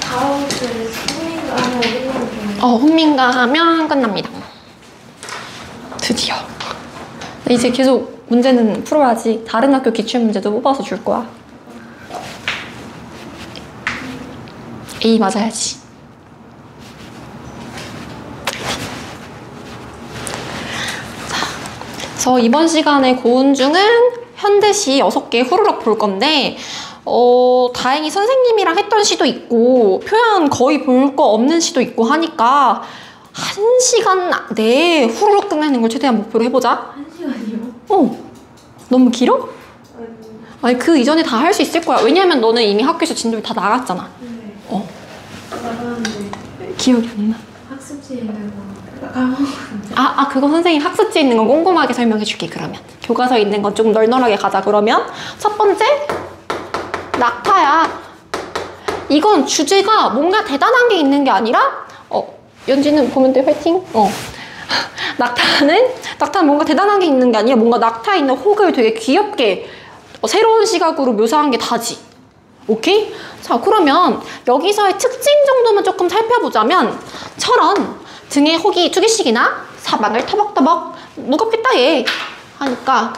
4월에 훈민가 하면 끝나면 훈민가 하면 끝납니다. 드디어. 이제 계속 문제는 풀어야지. 다른 학교 기출문제도 뽑아서 줄 거야. A 맞아야지. 자, 그래서 이번 시간에 고은중은 현대시 6개 후루룩 볼 건데 다행히 선생님이랑 했던 시도 있고 표현 거의 볼 거 없는 시도 있고 하니까 1시간 내에 후루룩 끝내는 걸 최대한 목표로 해보자. 1시간이요? 너무 길어? 아니 그 이전에 다 할 수 있을 거야. 왜냐면 너는 이미 학교에서 진도를 다 나갔잖아. 네. 나가는데 기억이 안 나. 학습지에 있는 거 까먹었는데. 그거 선생님 학습지에 있는 거 꼼꼼하게 설명해 줄게. 그러면 교과서에 있는 건 좀 널널하게 가자. 그러면 첫 번째 낙타야. 이건 주제가 뭔가 대단한 게 있는 게 아니라 연지는 보면 돼. 화이팅. 낙타는 뭔가 대단한 게 있는 게 아니라 뭔가 낙타에 있는 혹을 되게 귀엽게 새로운 시각으로 묘사한 게 다지. 오케이? 자, 그러면 여기서의 특징 정도만 조금 살펴보자면 철원 등에 혹이 2개씩이나 사방을 터벅터벅 무겁겠다 얘 하니까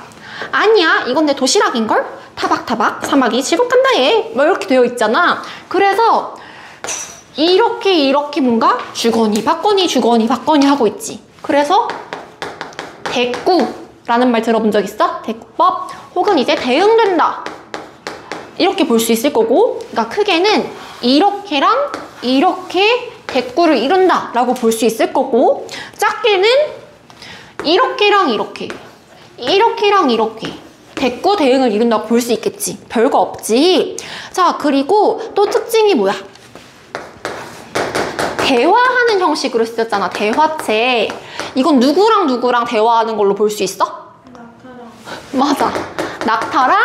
아니야 이건 내 도시락인걸? 타박타박 사막이 질겁간다 얘 뭐 이렇게 되어 있잖아. 그래서 이렇게 뭔가 주거니 받거니 하고 있지. 그래서 대꾸라는 말 들어본 적 있어? 대꾸법 혹은 이제 대응된다 이렇게 볼 수 있을 거고, 그러니까 크게는 이렇게랑 이렇게 대꾸를 이룬다 라고 볼 수 있을 거고, 작게는 이렇게랑 이렇게 대꾸 대응을 이룬다고 볼 수 있겠지. 별거 없지. 자, 그리고 또 특징이 뭐야? 대화하는 형식으로 쓰였잖아. 대화체. 이건 누구랑 대화하는 걸로 볼 수 있어? 낙타랑. 맞아. 낙타랑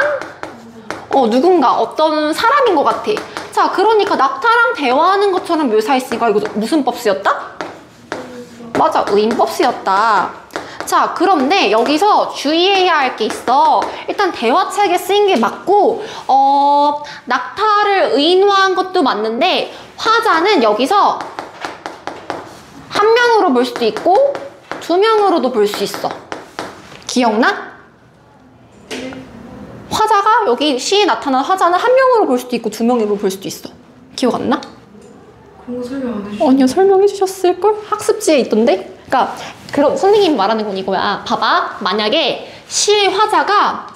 누군가 어떤 사람인 것 같아. 자, 그러니까 낙타랑 대화하는 것처럼 묘사했으니까 이거 무슨 법 쓰였다? 맞아. 의인법 쓰였다. 자, 그런데 여기서 주의해야 할 게 있어. 일단 대화책에 쓰인 게 맞고 낙타를 의인화한 것도 맞는데 화자는 여기서 한 명으로 볼 수도 있고 2명으로도 볼 수 있어. 기억나? 화자가 여기 시에 나타난 화자는 한 명으로 볼 수도 있고 2명으로 볼 수도 있어. 기억 안 나? 그런 거 설명 안 해주셨어요? 아니요, 설명해 주셨을걸? 학습지에 있던데? 그러니까 그런 선생님이 말하는 건 이거야. 봐봐. 만약에 시의 화자가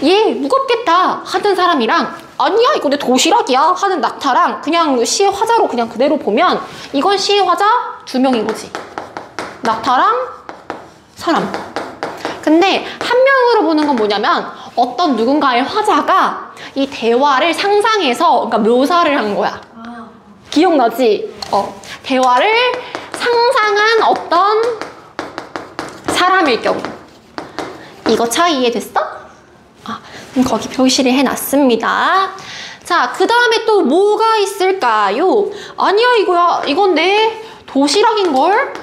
얘 무겁겠다 하던 사람이랑 아니야 이거 내 도시락이야 하는 낙타랑 그냥 시의 화자로 그냥 그대로 보면 이건 시의 화자 2명인 거지. 낙타랑 사람. 근데 한 명으로 보는 건 뭐냐면 어떤 누군가의 화자가 이 대화를 상상해서 그러니까 묘사를 한 거야. 기억나지? 대화를 상상한 어떤 사람일 경우. 이거 차이 이해됐어? 그럼 거기 표시를 해놨습니다. 자, 그 다음에 또 뭐가 있을까요? 아니야 이거야. 이건 내 도시락인걸?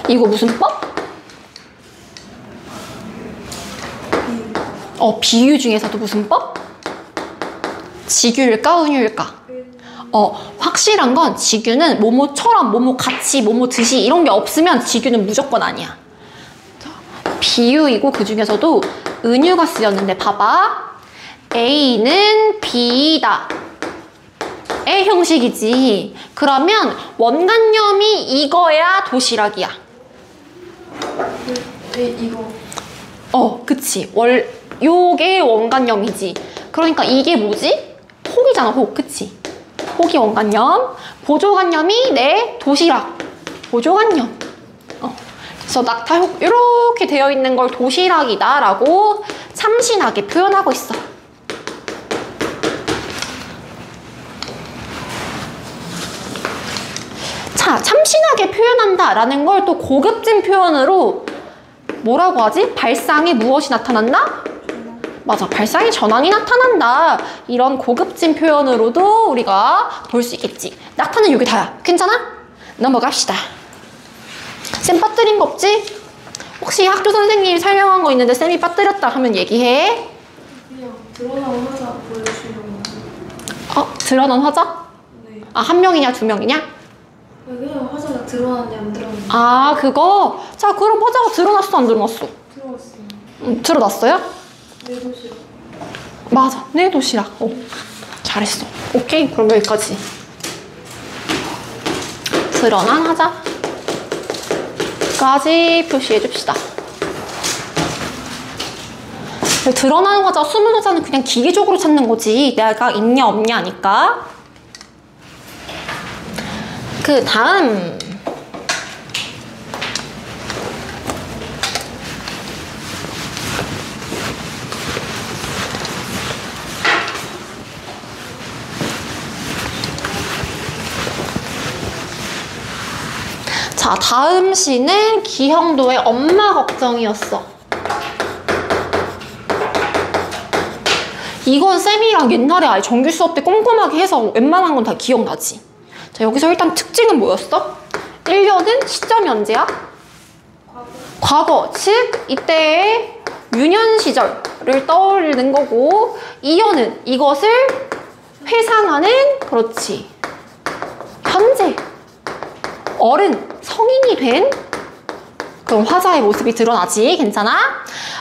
이거 무슨 법? 비유 중에서도 무슨 법? 직유일까 은유일까? 확실한 건 직유는 뭐뭐처럼 뭐뭐 같이 뭐뭐 듯이 이런 게 없으면 직유는 무조건 아니야. 비유이고 그 중에서도 은유가 쓰였는데 봐봐. A는 B다. 의 형식이지. 그러면 원간염이 이거야 도시락이야. 이거. 그치. 요게 원간염이지. 그러니까 이게 뭐지? 혹이잖아, 혹. 그치? 혹이 원간염. 보조간염이 내 도시락. 보조간염. 그래서 낙타혹 이렇게 되어 있는 걸 도시락이다 라고 참신하게 표현하고 있어. 자, 참신하게 표현한다 라는 걸 또 고급진 표현으로 뭐라고 하지? 발상에 무엇이 나타난다? 맞아, 발상의 전환이 나타난다. 이런 고급진 표현으로도 우리가 볼 수 있겠지. 낙타는 여기 다야. 괜찮아? 넘어갑시다. 쌤 빠뜨린 거 없지? 혹시 학교 선생님이 설명한 거 있는데 쌤이 빠뜨렸다 하면 얘기해. 드러나는 화자 보여주시려고. 드러난 화자? 네. 한 명이냐, 두 명이냐? 그냥 화자가 드러났냐 안 드러났냐. 그거? 자, 그럼 화자가 드러났어, 안 드러났어? 들어갔어요. 드러났어요? 내 도시락. 맞아, 내 도시락. 잘했어. 오케이, 그럼 여기까지. 드러난 화자까지 표시해 줍시다. 드러나는 화자, 숨은 화자는 그냥 기계적으로 찾는 거지. 내가 있냐 없냐 하니까. 그 다음 자, 다음 시는 기형도의 엄마 걱정이었어. 이건 쌤이랑 옛날에 아예 정규 수업 때 꼼꼼하게 해서 웬만한 건 다 기억나지. 자, 여기서 일단 특징은 뭐였어? 1년은 시점이 언제야? 과거. 즉 이때의 유년 시절을 떠올리는 거고, 2년은 이것을 회상하는, 그렇지, 현재 어른, 성인이 된 그런 화자의 모습이 드러나지. 괜찮아?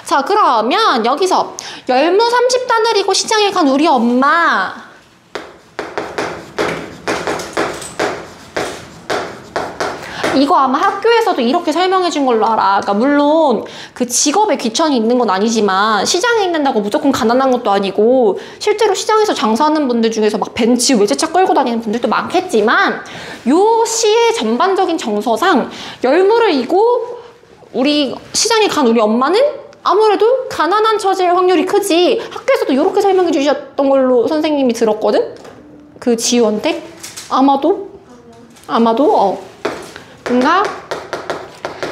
자, 그러면 여기서 열무 30단을 이고 시장에 간 우리 엄마. 이거 아마 학교에서도 이렇게 설명해 준 걸로 알아. 그러니까 물론 그 직업에 귀천이 있는 건 아니지만 시장에 있는다고 무조건 가난한 것도 아니고 실제로 시장에서 장사하는 분들 중에서 막 벤츠 외제차 끌고 다니는 분들도 많겠지만 요 시의 전반적인 정서상 열무를 이고 우리 시장에 간 우리 엄마는 아무래도 가난한 처지일 확률이 크지. 학교에서도 이렇게 설명해 주셨던 걸로 선생님이 들었거든? 그 지우한테? 아마도 뭔가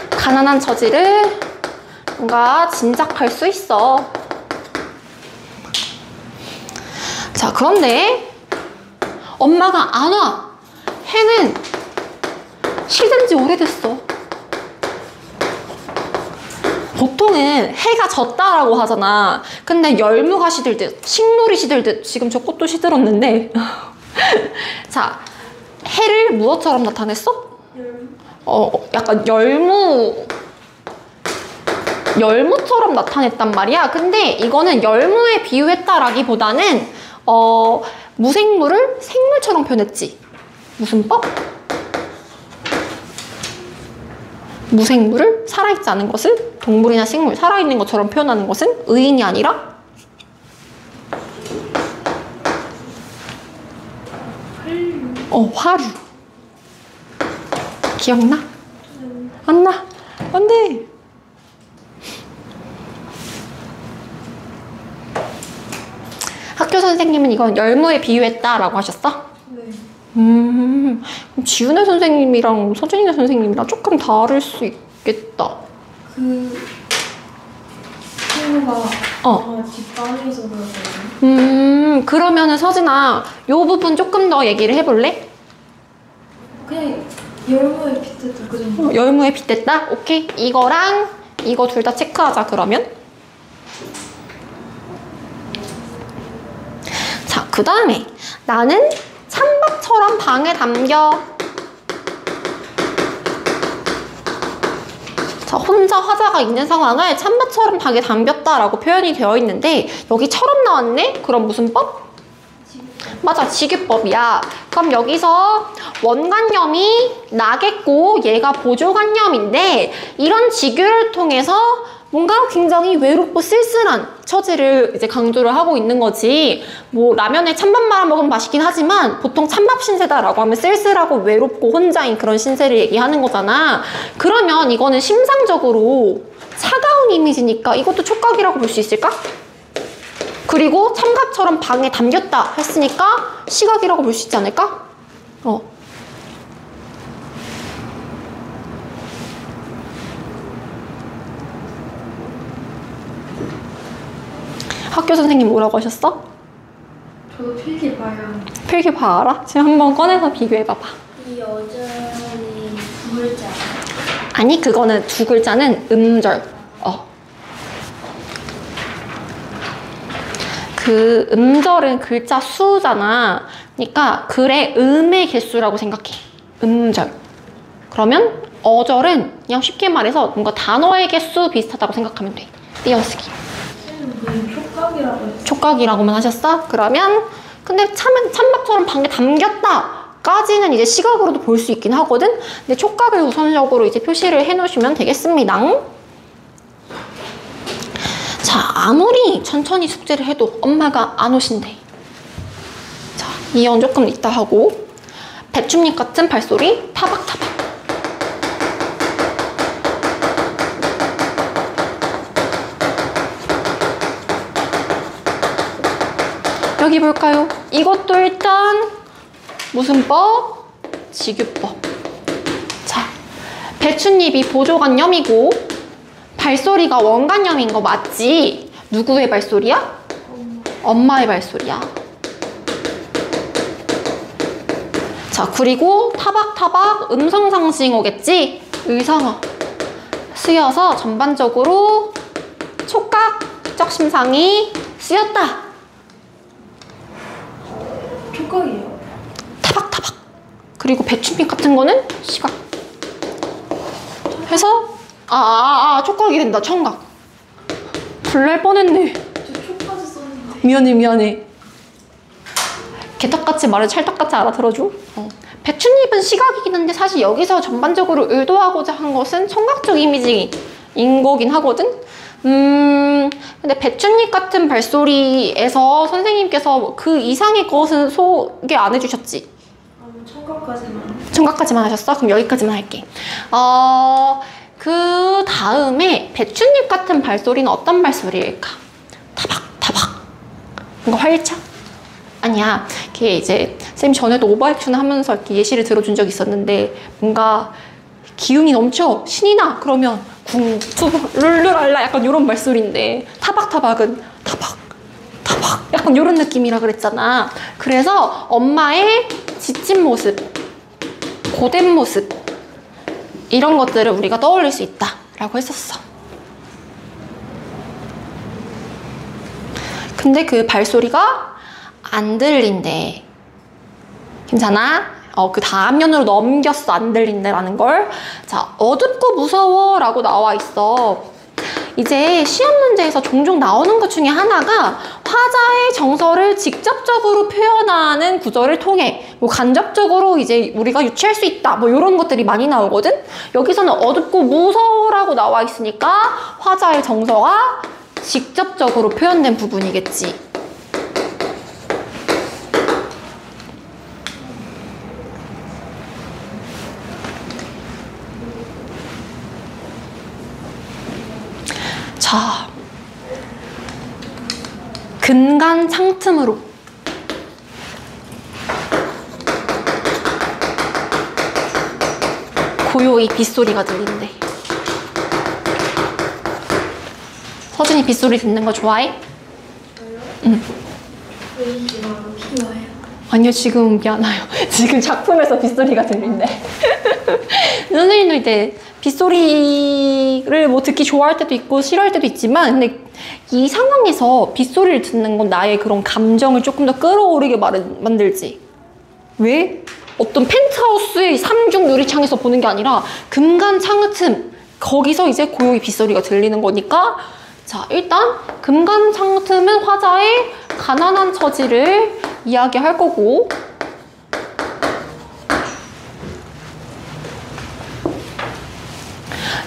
가난한 처지를 뭔가 짐작할 수 있어. 자, 그런데 엄마가 안 와. 해는 시든 지 오래됐어. 보통은 해가 졌다라고 하잖아. 근데 열무가 시들듯, 식물이 시들듯, 지금 저것도 시들었는데 자, 해를 무엇처럼 나타냈어? 약간 열무처럼 나타냈단 말이야. 근데 이거는 열무에 비유했다라기보다는 무생물을 생물처럼 표현했지. 무슨 법? 무생물을 살아있지 않은 것을 동물이나 식물, 살아있는 것처럼 표현하는 것은 의인이 아니라 화류. 기억나? 안 나? 안 돼. 학교 선생님은 이건 열무에 비유했다라고 하셨어? 네. 그럼 지훈의 선생님이랑 서준이네 선생님이랑 조금 다를 수 있겠다. 그 친구가 뒷방에서 그러거든요. 그러면은 서진아, 요 부분 조금 더 얘기를 해볼래? 그냥 열무에 빗댔다 그 정도. 열무에 빗댔다? 오케이. 이거랑 이거 둘 다 체크하자, 그러면. 자, 그 다음에 나는 찬밥처럼 방에 담겨. 자, 혼자 화자가 있는 상황을 찬밥처럼 방에 담겼다라고 표현이 되어 있는데 여기 처럼 나왔네? 그럼 무슨 법? 맞아, 직유법이야. 그럼 여기서 원관념이 나겠고 얘가 보조관념인데 이런 직유를 통해서 뭔가 굉장히 외롭고 쓸쓸한 처지를 이제 강조를 하고 있는 거지. 뭐 라면에 찬밥 말아 먹으면 맛있긴 하지만 보통 찬밥 신세다라고 하면 쓸쓸하고 외롭고 혼자인 그런 신세를 얘기하는 거잖아. 그러면 이거는 심상적으로 차가운 이미지니까 이것도 촉각이라고 볼 수 있을까? 그리고 찬밥처럼 방에 담겼다 했으니까 시각이라고 볼 수 있지 않을까? 학교 선생님 뭐라고 하셨어? 저도 필기 봐요. 필기 봐라? 지금 한번 꺼내서 비교해봐봐. 이 여전히 두 글자. 아니, 그거는 두 글자는 음절. 그 음절은 글자 수잖아. 그러니까 글의 음의 개수라고 생각해. 음절. 그러면 어절은 그냥 쉽게 말해서 뭔가 단어의 개수 비슷하다고 생각하면 돼. 띄어쓰기. 촉각이라고 했어. 촉각이라고만 하셨어? 그러면 근데 찬밥처럼 방에 담겼다 까지는 이제 시각으로도 볼 수 있긴 하거든. 근데 촉각을 우선적으로 이제 표시를 해 놓으시면 되겠습니다. 자, 아무리 천천히 숙제를 해도 엄마가 안 오신대. 자, 이언 조금 이따 하고. 배춧잎 같은 발소리 타박타박. 여기 볼까요? 이것도 일단 무슨 법? 지규법. 자, 배춧잎이 보조관념이고 발소리가 원관념인 거 맞지? 누구의 발소리야? 엄마의 발소리야. 자, 그리고 타박타박 음성상징어겠지? 의성어. 쓰여서 전반적으로 촉각, 촉적심상이 쓰였다. 촉각이에요. 타박타박. 그리고 배추잎 같은 거는 시각. 해서 촉각이 된다. 청각. 불날 뻔했네. 저 촉까지 썼는데. 미안해. 개떡같이 말을 찰떡같이 알아들어줘. 배추잎은 시각이긴 한데 사실 여기서 전반적으로 의도하고자 한 것은 청각적 이미지인 거긴 하거든. 근데 배춧잎 같은 발소리에서 선생님께서 그 이상의 것은 소개 안 해주셨지? 청각까지만 하셨어? 그럼 여기까지만 할게. 그 다음에 배춧잎 같은 발소리는 어떤 발소리일까? 타박타박. 뭔가 활짝? 아니야. 그게 이제 쌤 전에도 오버액션 하면서 이렇게 예시를 들어준 적이 있었는데 뭔가 기운이 넘쳐 신이 나 그러면 궁투 룰루랄라 약간 이런 말소리인데 타박타박은 타박 약간 이런 느낌이라 그랬잖아. 그래서 엄마의 지친 모습, 고된 모습 이런 것들을 우리가 떠올릴 수 있다 라고 했었어. 근데 그 발소리가 안 들린대. 괜찮아? 그 다음 년으로 넘겼어. 안 들린다라는 걸. 자, 어둡고 무서워 라고 나와 있어. 이제 시험 문제에서 종종 나오는 것 중에 하나가 화자의 정서를 직접적으로 표현하는 구절을 통해 뭐 간접적으로 이제 우리가 유추할 수 있다 뭐 이런 것들이 많이 나오거든. 여기서는 어둡고 무서워라고 나와 있으니까 화자의 정서가 직접적으로 표현된 부분이겠지. 자, 근간 창틈으로 고요히 빗소리가 들린대. 서준이 빗소리 듣는 거 좋아해? 응. 아니요, 지금 미안해요. 지금 작품에서 빗소리가 들린대. 선생님도 이제 빗소리를 뭐 듣기 좋아할 때도 있고 싫어할 때도 있지만 근데 이 상황에서 빗소리를 듣는 건 나의 그런 감정을 조금 더 끌어오르게 만들지. 왜? 어떤 펜트하우스의 삼중 유리창에서 보는 게 아니라 금간 창의 틈 거기서 이제 고요히 빗소리가 들리는 거니까 자, 일단 금간 창의 틈은 화자의 가난한 처지를 이야기할 거고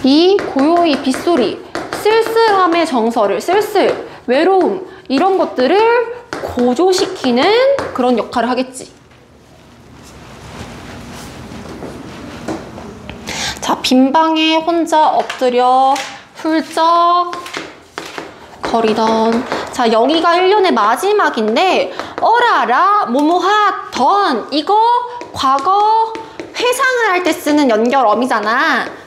이 고요히 빗소리, 쓸쓸함의 정서를, 쓸쓸, 외로움 이런 것들을 고조시키는 그런 역할을 하겠지. 자, 빈방에 혼자 엎드려 훌쩍 거리던. 자, 여기가 1년의 마지막인데 어라라 뭐뭐하던 이거 과거 회상을 할 때 쓰는 연결어미잖아.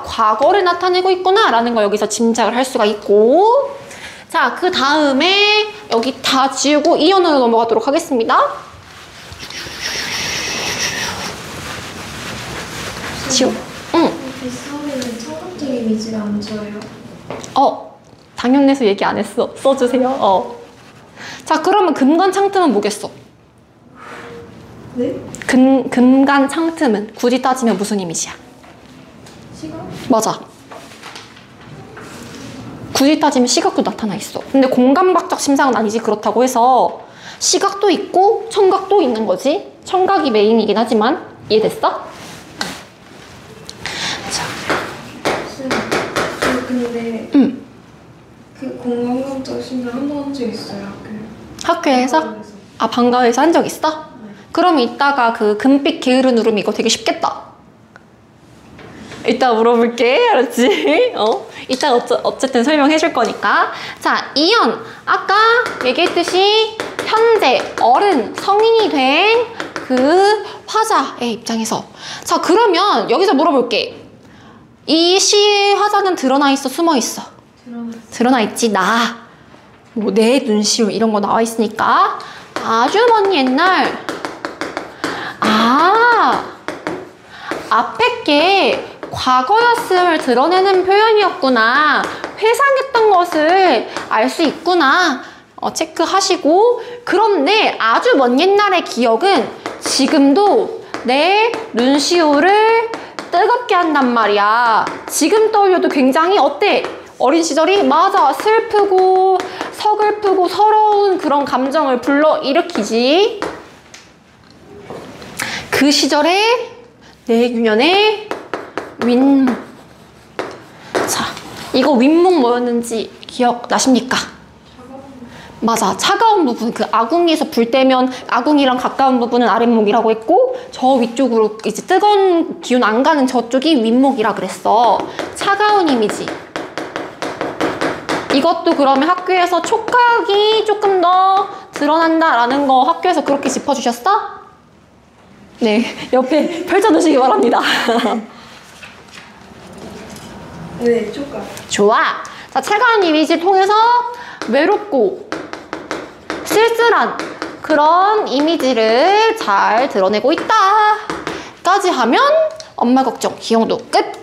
과거를 나타내고 있구나 라는 걸 여기서 짐작을 할 수가 있고 자, 그 다음에 여기 다 지우고 이연으로 넘어가도록 하겠습니다. 지우. 응. 빗소리는 번째 이미지가 안 좋아요. 당연해서 얘기 안 했어. 써주세요. 자, 그러면 금관창틈은 뭐겠어? 네? 금관창틈은 굳이 따지면 무슨 이미지야? 시각? 맞아. 굳이 따지면 시각도 나타나 있어. 근데 공간박적 심상은 아니지. 그렇다고 해서 시각도 있고 청각도 있는 거지. 청각이 메인이긴 하지만 이해됐어? 자, 쌤, 저 근데 그 공간감정 심장 한번 한 적 있어요. 학교에서? 방과후에서 한 적 있어? 네. 그럼 이따가 그 금빛 게으른 울음 이거 되게 쉽겠다. 이따 물어볼게. 알았지? 이따 어쨌든 설명해 줄 거니까. 자, 이연. 아까 얘기했듯이 현재 어른, 성인이 된 그 화자의 입장에서. 자, 그러면 여기서 물어볼게. 이 시의 화자는 드러나 있어, 숨어 있어? 드러나 있지. 뭐 내 눈시울 이런 거 나와 있으니까. 아주 먼 옛날. 앞에 게 과거였음을 드러내는 표현이었구나. 회상했던 것을 알 수 있구나. 체크하시고. 그런데 아주 먼 옛날의 기억은 지금도 내 눈시울을 뜨겁게 한단 말이야. 지금 떠올려도 굉장히 어때? 어린 시절이 맞아. 슬프고 서글프고 서러운 그런 감정을 불러일으키지. 그 시절에 내균연의 윗목. 자, 이거 윗목 뭐였는지 기억나십니까? 맞아. 차가운 부분. 그 아궁이에서 불 때면 아궁이랑 가까운 부분은 아랫목이라고 했고, 저 위쪽으로 이제 뜨거운 기운 안 가는 저쪽이 윗목이라 그랬어. 차가운 이미지. 이것도 그러면 학교에서 촉각이 조금 더 드러난다라는 거 학교에서 그렇게 짚어주셨어? 네. 옆에 펼쳐두시기 바랍니다. 네, 촉각. 좋아. 자, 차가운 이미지 통해서 외롭고 쓸쓸한 그런 이미지를 잘 드러내고 있다 까지 하면 엄마 걱정 기억도 끝.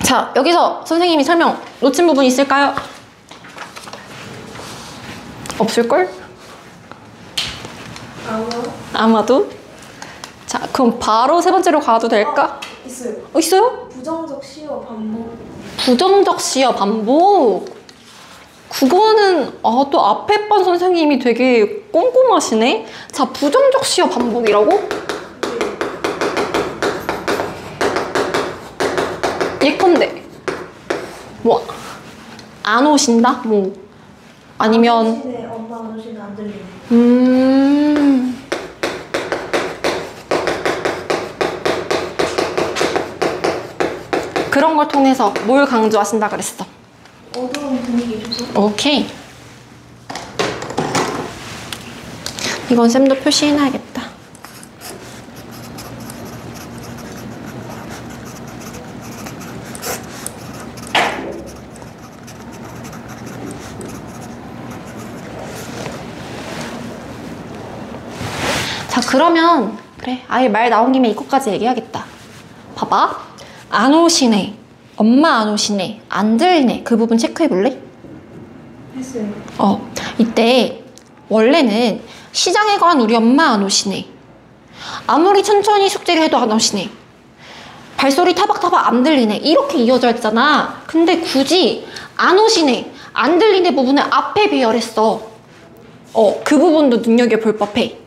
자, 여기서 선생님이 설명 놓친 부분 있을까요? 없을걸? 아마도. 자, 그럼 바로 세 번째로 가도 될까? 있어요. 있어요? 부정적 시어 반복. 부정적 시어 반복. 그거는 또 앞에 반 선생님이 되게 꼼꼼하시네. 자, 부정적 시어 반복이라고? 예컨대 뭐 안 오신다? 뭐 아니면 네, 엄마 안 오시면 안 들리네. 그런 걸 통해서 뭘 강조하신다 그랬어? 어두운 분위기 조성. 오케이. 이건 쌤도 표시해놔야겠다. 자, 그러면 그래, 아예 말 나온 김에 이것까지 얘기하겠다. 봐봐. 안 오시네, 엄마 안 오시네, 안 들리네, 그 부분 체크해 볼래? 했어요. 이때 원래는 시장에 간 우리 엄마 안 오시네, 아무리 천천히 숙제를 해도 안 오시네, 발소리 타박타박 안 들리네, 이렇게 이어져 있잖아. 근데 굳이 안 오시네, 안 들리네 부분을 앞에 배열했어. 그 부분도 눈여겨볼 법해.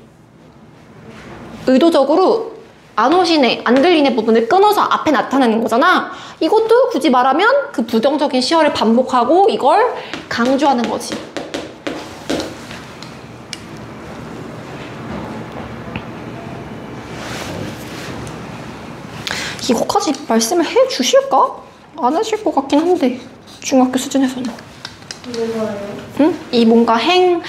의도적으로 안 오시네, 안 들리네 부분을 끊어서 앞에 나타내는 거잖아. 이것도 굳이 말하면 그 부정적인 시어를 반복하고 이걸 강조하는 거지. 이거까지 말씀을 해 주실까? 안 하실 것 같긴 한데, 중학교 수준에서는. 뭐가요? 응? 이 뭔가 행을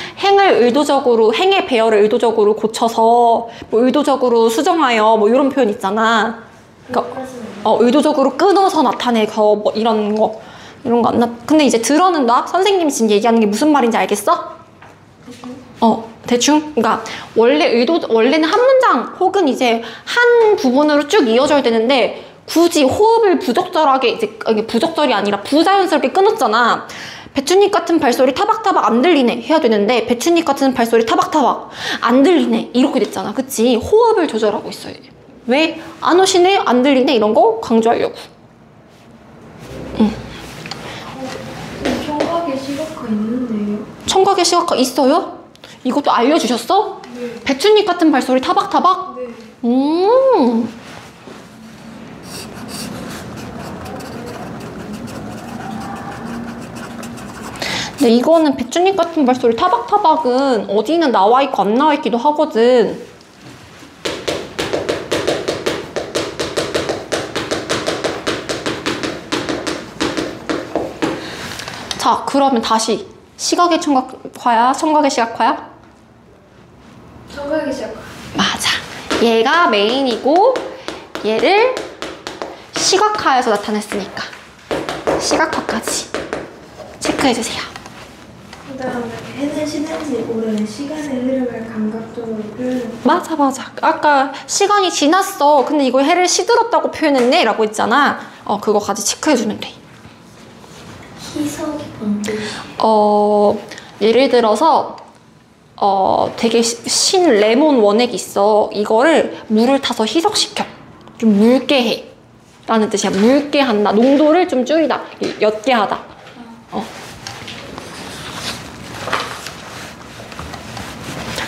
의도적으로, 행의 배열을 의도적으로 고쳐서 뭐 의도적으로 수정하여 뭐 이런 표현 있잖아. 그러니까 의도적으로 끊어서 나타내고 뭐 이런 거 안 나. 근데 이제 들어는다. 선생님이 지금 얘기하는 게 무슨 말인지 알겠어? 대충? 그러니까 원래는 한 문장 혹은 이제 한 부분으로 쭉 이어져야 되는데 굳이 호흡을 부적절하게 이제 이게 부적절이 아니라 부자연스럽게 끊었잖아. 배춧잎 같은 발소리 타박타박 안 들리네 해야 되는데 배춧잎 같은 발소리 타박타박 안 들리네 이렇게 됐잖아. 그치? 호흡을 조절하고 있어요. 왜? 안 오시네? 안 들리네? 이런 거 강조하려고. 청각에 시각화 있는데요? 청각에 시각화 있어요? 이것도 알려주셨어? 네. 배춧잎 같은 발소리 타박타박? 네. 근데 이거는 배춧잎 같은 발소리 타박타박은 어디는 나와 있고 안 나와 있기도 하거든. 자, 그러면 다시 시각의 청각화야? 청각의 시각화야? 청각에 시각화. 맞아. 얘가 메인이고 얘를 시각화해서 나타냈으니까 시각화까지 체크해주세요. 그다음에 해는 시는지 모르는 시간의 흐름을 감각적으로 표현. 맞아. 아까 시간이 지났어. 근데 이걸 해를 시들었다고 표현했네? 라고 했잖아. 그거까지 체크해주면 돼. 희석이 뭔데? 예를 들어서 되게 신 레몬 원액이 있어. 이거를 물을 타서 희석시켜. 좀 묽게 해. 라는 뜻이야. 묽게 한다. 농도를 좀 줄이다. 옅게 하다.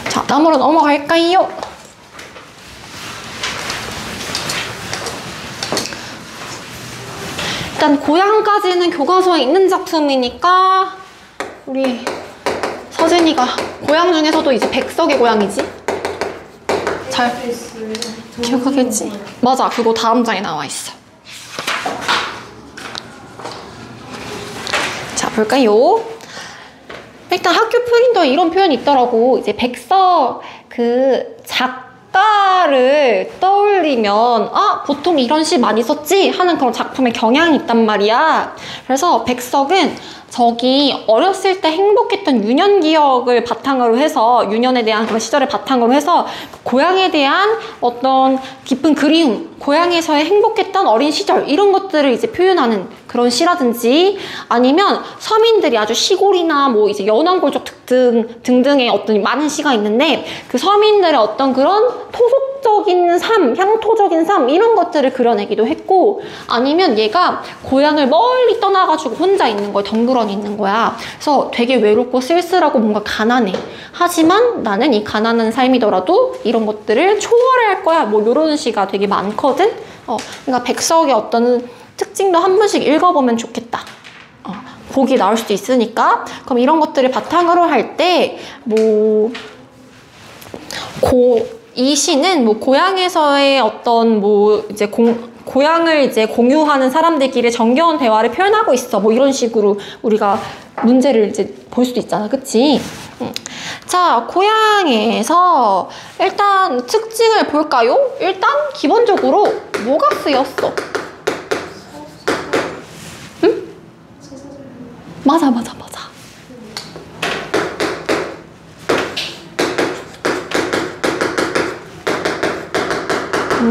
자, 다음으로 넘어갈까요? 일단 고양까지는 교과서에 있는 작품이니까 우리 서진이가 고양 중에서도 이제 백석의 고양이지? 잘 기억하겠지? 맞아, 그거 다음 장에 나와 있어. 자, 볼까요? 일단 학교 프린터에 이런 표현이 있더라고. 이제 백석 그 작가를 떠올리면 보통 이런 시 많이 썼지? 하는 그런 작품의 경향이 있단 말이야. 그래서 백석은 저기 어렸을 때 행복했던 유년 기억을 바탕으로 해서 유년에 대한 그런 시절을 바탕으로 해서 고향에 대한 어떤 깊은 그리움, 고향에서의 행복했던 어린 시절 이런 것들을 이제 표현하는 그런 시라든지 아니면 서민들이 아주 시골이나 뭐 이제 연안골적 등등의 어떤 많은 시가 있는데 그 서민들의 어떤 그런 토속적인 삶, 향토적인 삶 이런 것들을 그려내기도 했고 아니면 얘가 고향을 멀리 떠나가지고 혼자 있는 거야. 덩그러니 있는 거야. 그래서 되게 외롭고 쓸쓸하고 뭔가 가난해. 하지만 나는 이 가난한 삶이더라도 이런 것들을 초월할 거야. 뭐 이런 시가 되게 많거든. 그러니까 백석의 어떤 특징도 한 번씩 읽어보면 좋겠다. 복이 나올 수도 있으니까. 그럼 이런 것들을 바탕으로 할 때 이 시는 뭐 고향에서의 어떤 뭐 이제 고향을 이제 공유하는 사람들끼리 정겨운 대화를 표현하고 있어. 뭐 이런 식으로 우리가 문제를 이제 볼 수도 있잖아. 그치? 자, 고향에서 일단 특징을 볼까요? 일단 기본적으로 뭐가 쓰였어? 응? 맞아.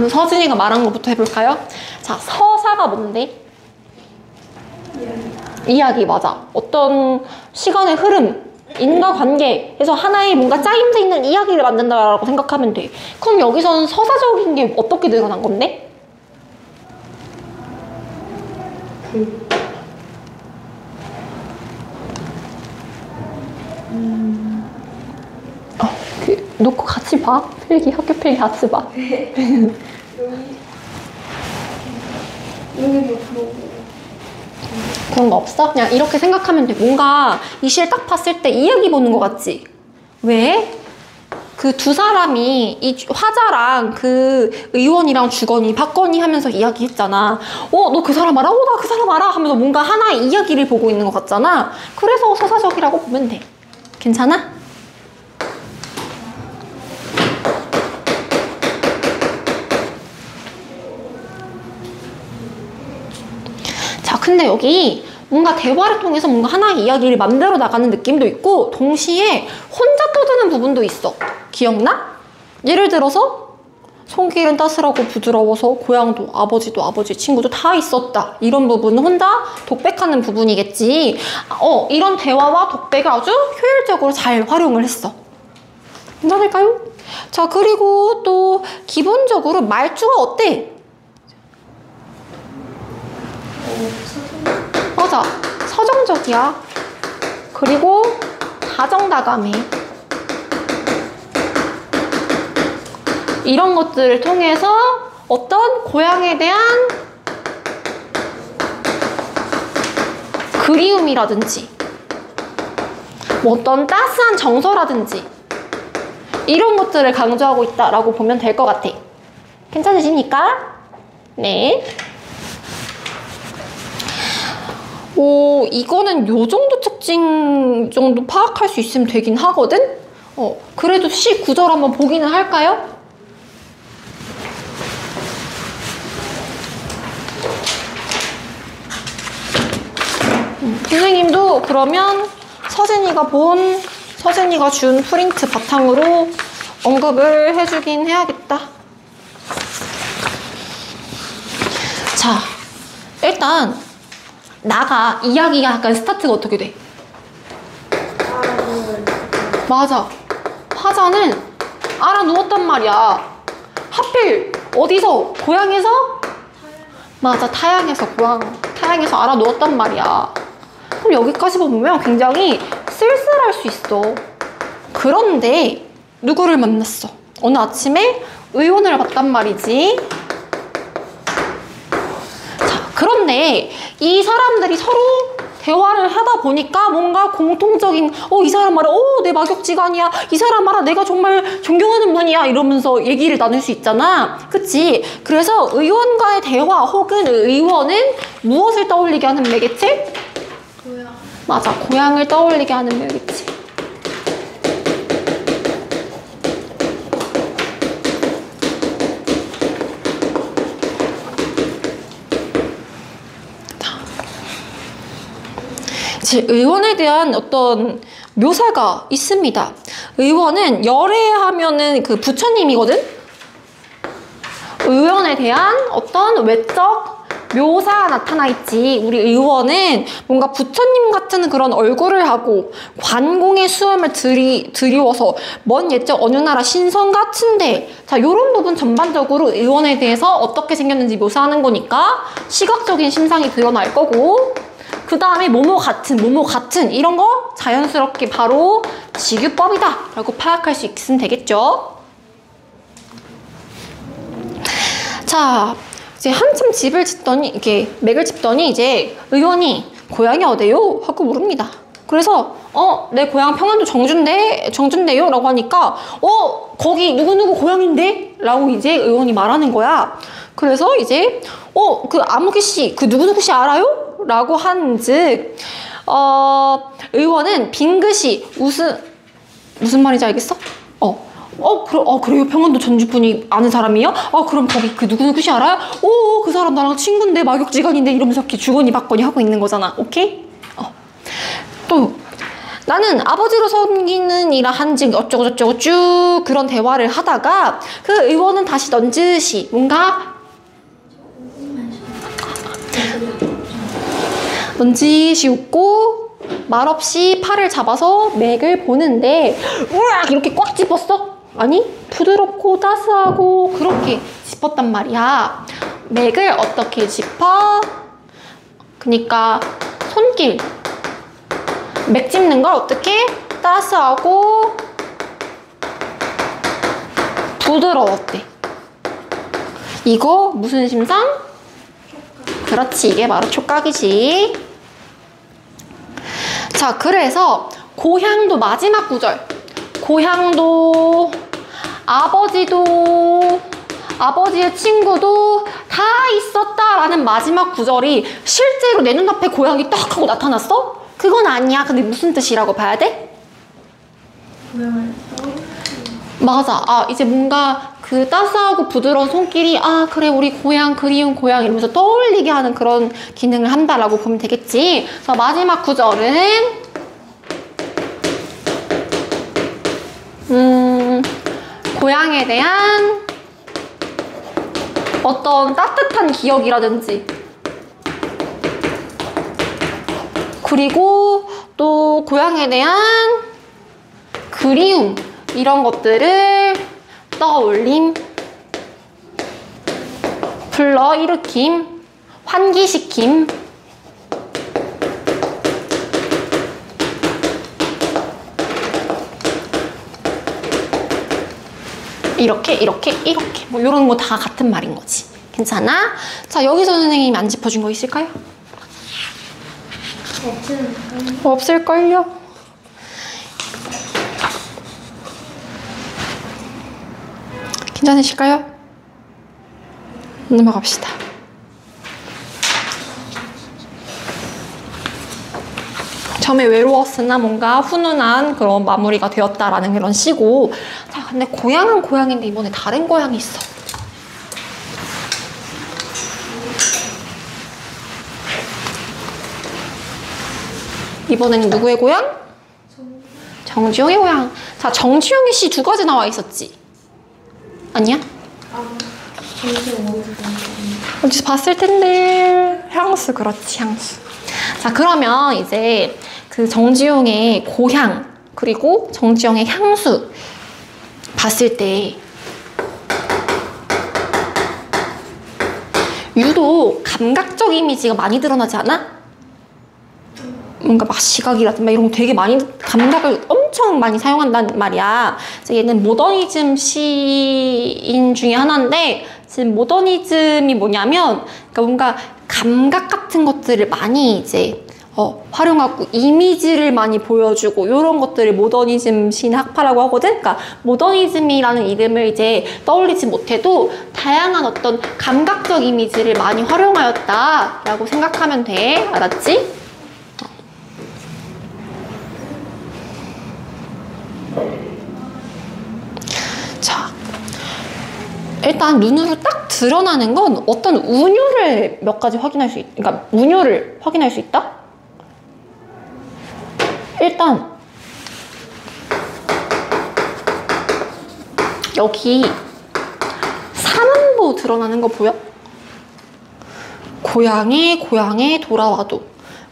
서진이가 말한 것부터 해볼까요? 자, 서사가 뭔데? 이야기 맞아. 어떤 시간의 흐름, 인과관계에서 하나의 뭔가 짜임새 있는 이야기를 만든다라고 생각하면 돼. 그럼 여기서는 서사적인 게 어떻게 드러난 건데? 놓고 같이 봐. 필기, 학교 필기 같이 봐. 여기 뭐 그런 거 없어? 그냥 이렇게 생각하면 돼. 뭔가 이 시를 딱 봤을 때 이야기 보는 거 같지? 왜? 그 두 사람이 이 화자랑 그 의원이랑 주거니 박건이 하면서 이야기했잖아. 너 그 사람 알아? 나 그 사람 알아? 하면서 뭔가 하나의 이야기를 보고 있는 것 같잖아. 그래서 서사적이라고 보면 돼. 괜찮아? 자, 근데 여기 뭔가 대화를 통해서 뭔가 하나의 이야기를 만들어 나가는 느낌도 있고 동시에 혼자 떠드는 부분도 있어. 기억나? 예를 들어서 손길은 따스하고 부드러워서 고향도 아버지도 아버지 친구도 다 있었다. 이런 부분은 혼자 독백하는 부분이겠지. 이런 대화와 독백을 아주 효율적으로 잘 활용을 했어. 괜찮을까요? 자, 그리고 또 기본적으로 말투가 어때? 맞아, 서정적이야. 그리고 다정다감해. 이런 것들을 통해서 어떤 고향에 대한 그리움이라든지 뭐 어떤 따스한 정서라든지 이런 것들을 강조하고 있다라고 보면 될 것 같아. 괜찮으십니까? 네. 이거는 요 정도 특징 정도 파악할 수 있으면 되긴 하거든? 그래도 시 구절 한번 보기는 할까요? 선생님도 그러면 서진이가 준 프린트 바탕으로 언급을 해주긴 해야겠다. 자, 일단 이야기가 약간 스타트가 어떻게 돼? 맞아. 화자는 알아누웠단 말이야. 하필 어디서? 고향에서? 맞아, 타양에서 알아누웠단 말이야. 그럼 여기까지 보면 굉장히 쓸쓸할 수 있어. 그런데 누구를 만났어? 어느 아침에 의원을 봤단 말이지. 자, 그런데 이 사람들이 서로 대화를 하다 보니까 뭔가 공통적인 이 사람 말아 내 막역지간이야, 이 사람 말아 내가 정말 존경하는 분이야, 이러면서 얘기를 나눌 수 있잖아. 그치? 그래서 의원과의 대화 혹은 의원은 무엇을 떠올리게 하는 매개체? 고향. 맞아, 고향을 떠올리게 하는 매개체. 의원에 대한 어떤 묘사가 있습니다. 의원은 열애하면은 그 부처님이거든? 의원에 대한 어떤 외적 묘사가 나타나 있지. 우리 의원은 뭔가 부처님 같은 그런 얼굴을 하고 관공의 수염을 드리워서 먼 옛적 어느 나라 신성 같은데, 자, 요런 부분 전반적으로 의원에 대해서 어떻게 생겼는지 묘사하는 거니까 시각적인 심상이 드러날 거고, 그 다음에 뭐뭐 같은 이런 거 자연스럽게 바로 직유법이다 라고 파악할 수 있으면 되겠죠. 자, 이제 한참 맥을 짚더니 이제 의원이 고향이 어디요? 하고 물읍니다. 그래서 내 고향 평안도 정준대요 라고 하니까 거기 누구누구 고향인데? 라고 이제 의원이 말하는 거야. 그래서 이제 그 아무개 씨, 그 누구누구 씨 알아요? 라고 한즉 의원은 빙긋이 무슨 말인지 알겠어? 그래요? 평안도 전주분이 아는 사람이요? 그럼 거기 그 누구누구 씨 알아요? 그 사람 나랑 친구인데 막역지간인데 이러면서 이렇게 주거니 받거니 하고 있는 거잖아. 오케이? 또 나는 아버지로 섬기는 이라 한즉 어쩌고저쩌고 쭉 그런 대화를 하다가 그 의원은 다시 넌지시 뭔가 넌지시 웃고 말없이 팔을 잡아서 맥을 보는데 우악 이렇게 꽉 짚었어? 아니, 부드럽고 따스하고 그렇게 짚었단 말이야. 맥을 어떻게 짚어? 그러니까 손길, 맥 짚는 걸 어떻게? 따스하고 부드러웠대. 이거 무슨 심상? 그렇지, 이게 바로 촉각이지. 자, 그래서 고향도 마지막 구절. 고향도 아버지의 친구도 다 있었다라는 마지막 구절이 실제로 내 눈앞에 고향이 딱 하고 나타났어? 그건 아니야. 근데 무슨 뜻이라고 봐야 돼? 고향을 맞아. 이제 뭔가 그 따스하고 부드러운 손길이 그래 우리 고향 그리운 고향 이러면서 떠올리게 하는 그런 기능을 한다라고 보면 되겠지. 그래서 마지막 구절은 고향에 대한 어떤 따뜻한 기억이라든지, 그리고 또 고향에 대한 그리움, 이런 것들을 떠올림, 불러일으킴, 환기시킴. 이렇게 뭐 이런 거 다 같은 말인 거지. 괜찮아? 자, 여기서 선생님이 안 짚어준 거 있을까요? 없을걸요? 괜찮으실까요? 넘어갑시다. 처음에 외로웠으나 뭔가 훈훈한 그런 마무리가 되었다라는 그런 시고. 자, 근데 고향은 고향인데 이번에 다른 고향이 있어. 이번에는 누구의 고향? 정지용의 고향. 자, 정지용의 시 두 가지 나와 있었지? 아니야? 어디서 봤을 텐데. 향수, 그렇지, 향수. 자, 그러면 이제 그 정지용의 고향, 그리고 정지용의 향수 봤을 때 유독 감각적 이미지가 많이 드러나지 않아? 뭔가 막 시각이라든가 이런 거 되게 많이, 감각을 엄청 많이 사용한단 말이야. 얘는 모더니즘 시인 중에 하나인데, 지금 모더니즘이 뭐냐면, 그러니까 뭔가 감각 같은 것들을 많이 이제 활용하고 이미지를 많이 보여주고 이런 것들을 모더니즘 시인 학파라고 하거든. 그러니까 모더니즘이라는 이름을 이제 떠올리지 못해도 다양한 어떤 감각적 이미지를 많이 활용하였다라고 생각하면 돼. 알았지? 자, 일단 눈으로 딱 드러나는 건 어떤 운율을 몇 가지 확인할 수 그러니까 운율을 확인할 수 있다? 일단 여기 삼음보 드러나는 거 보여? 고향에 돌아와도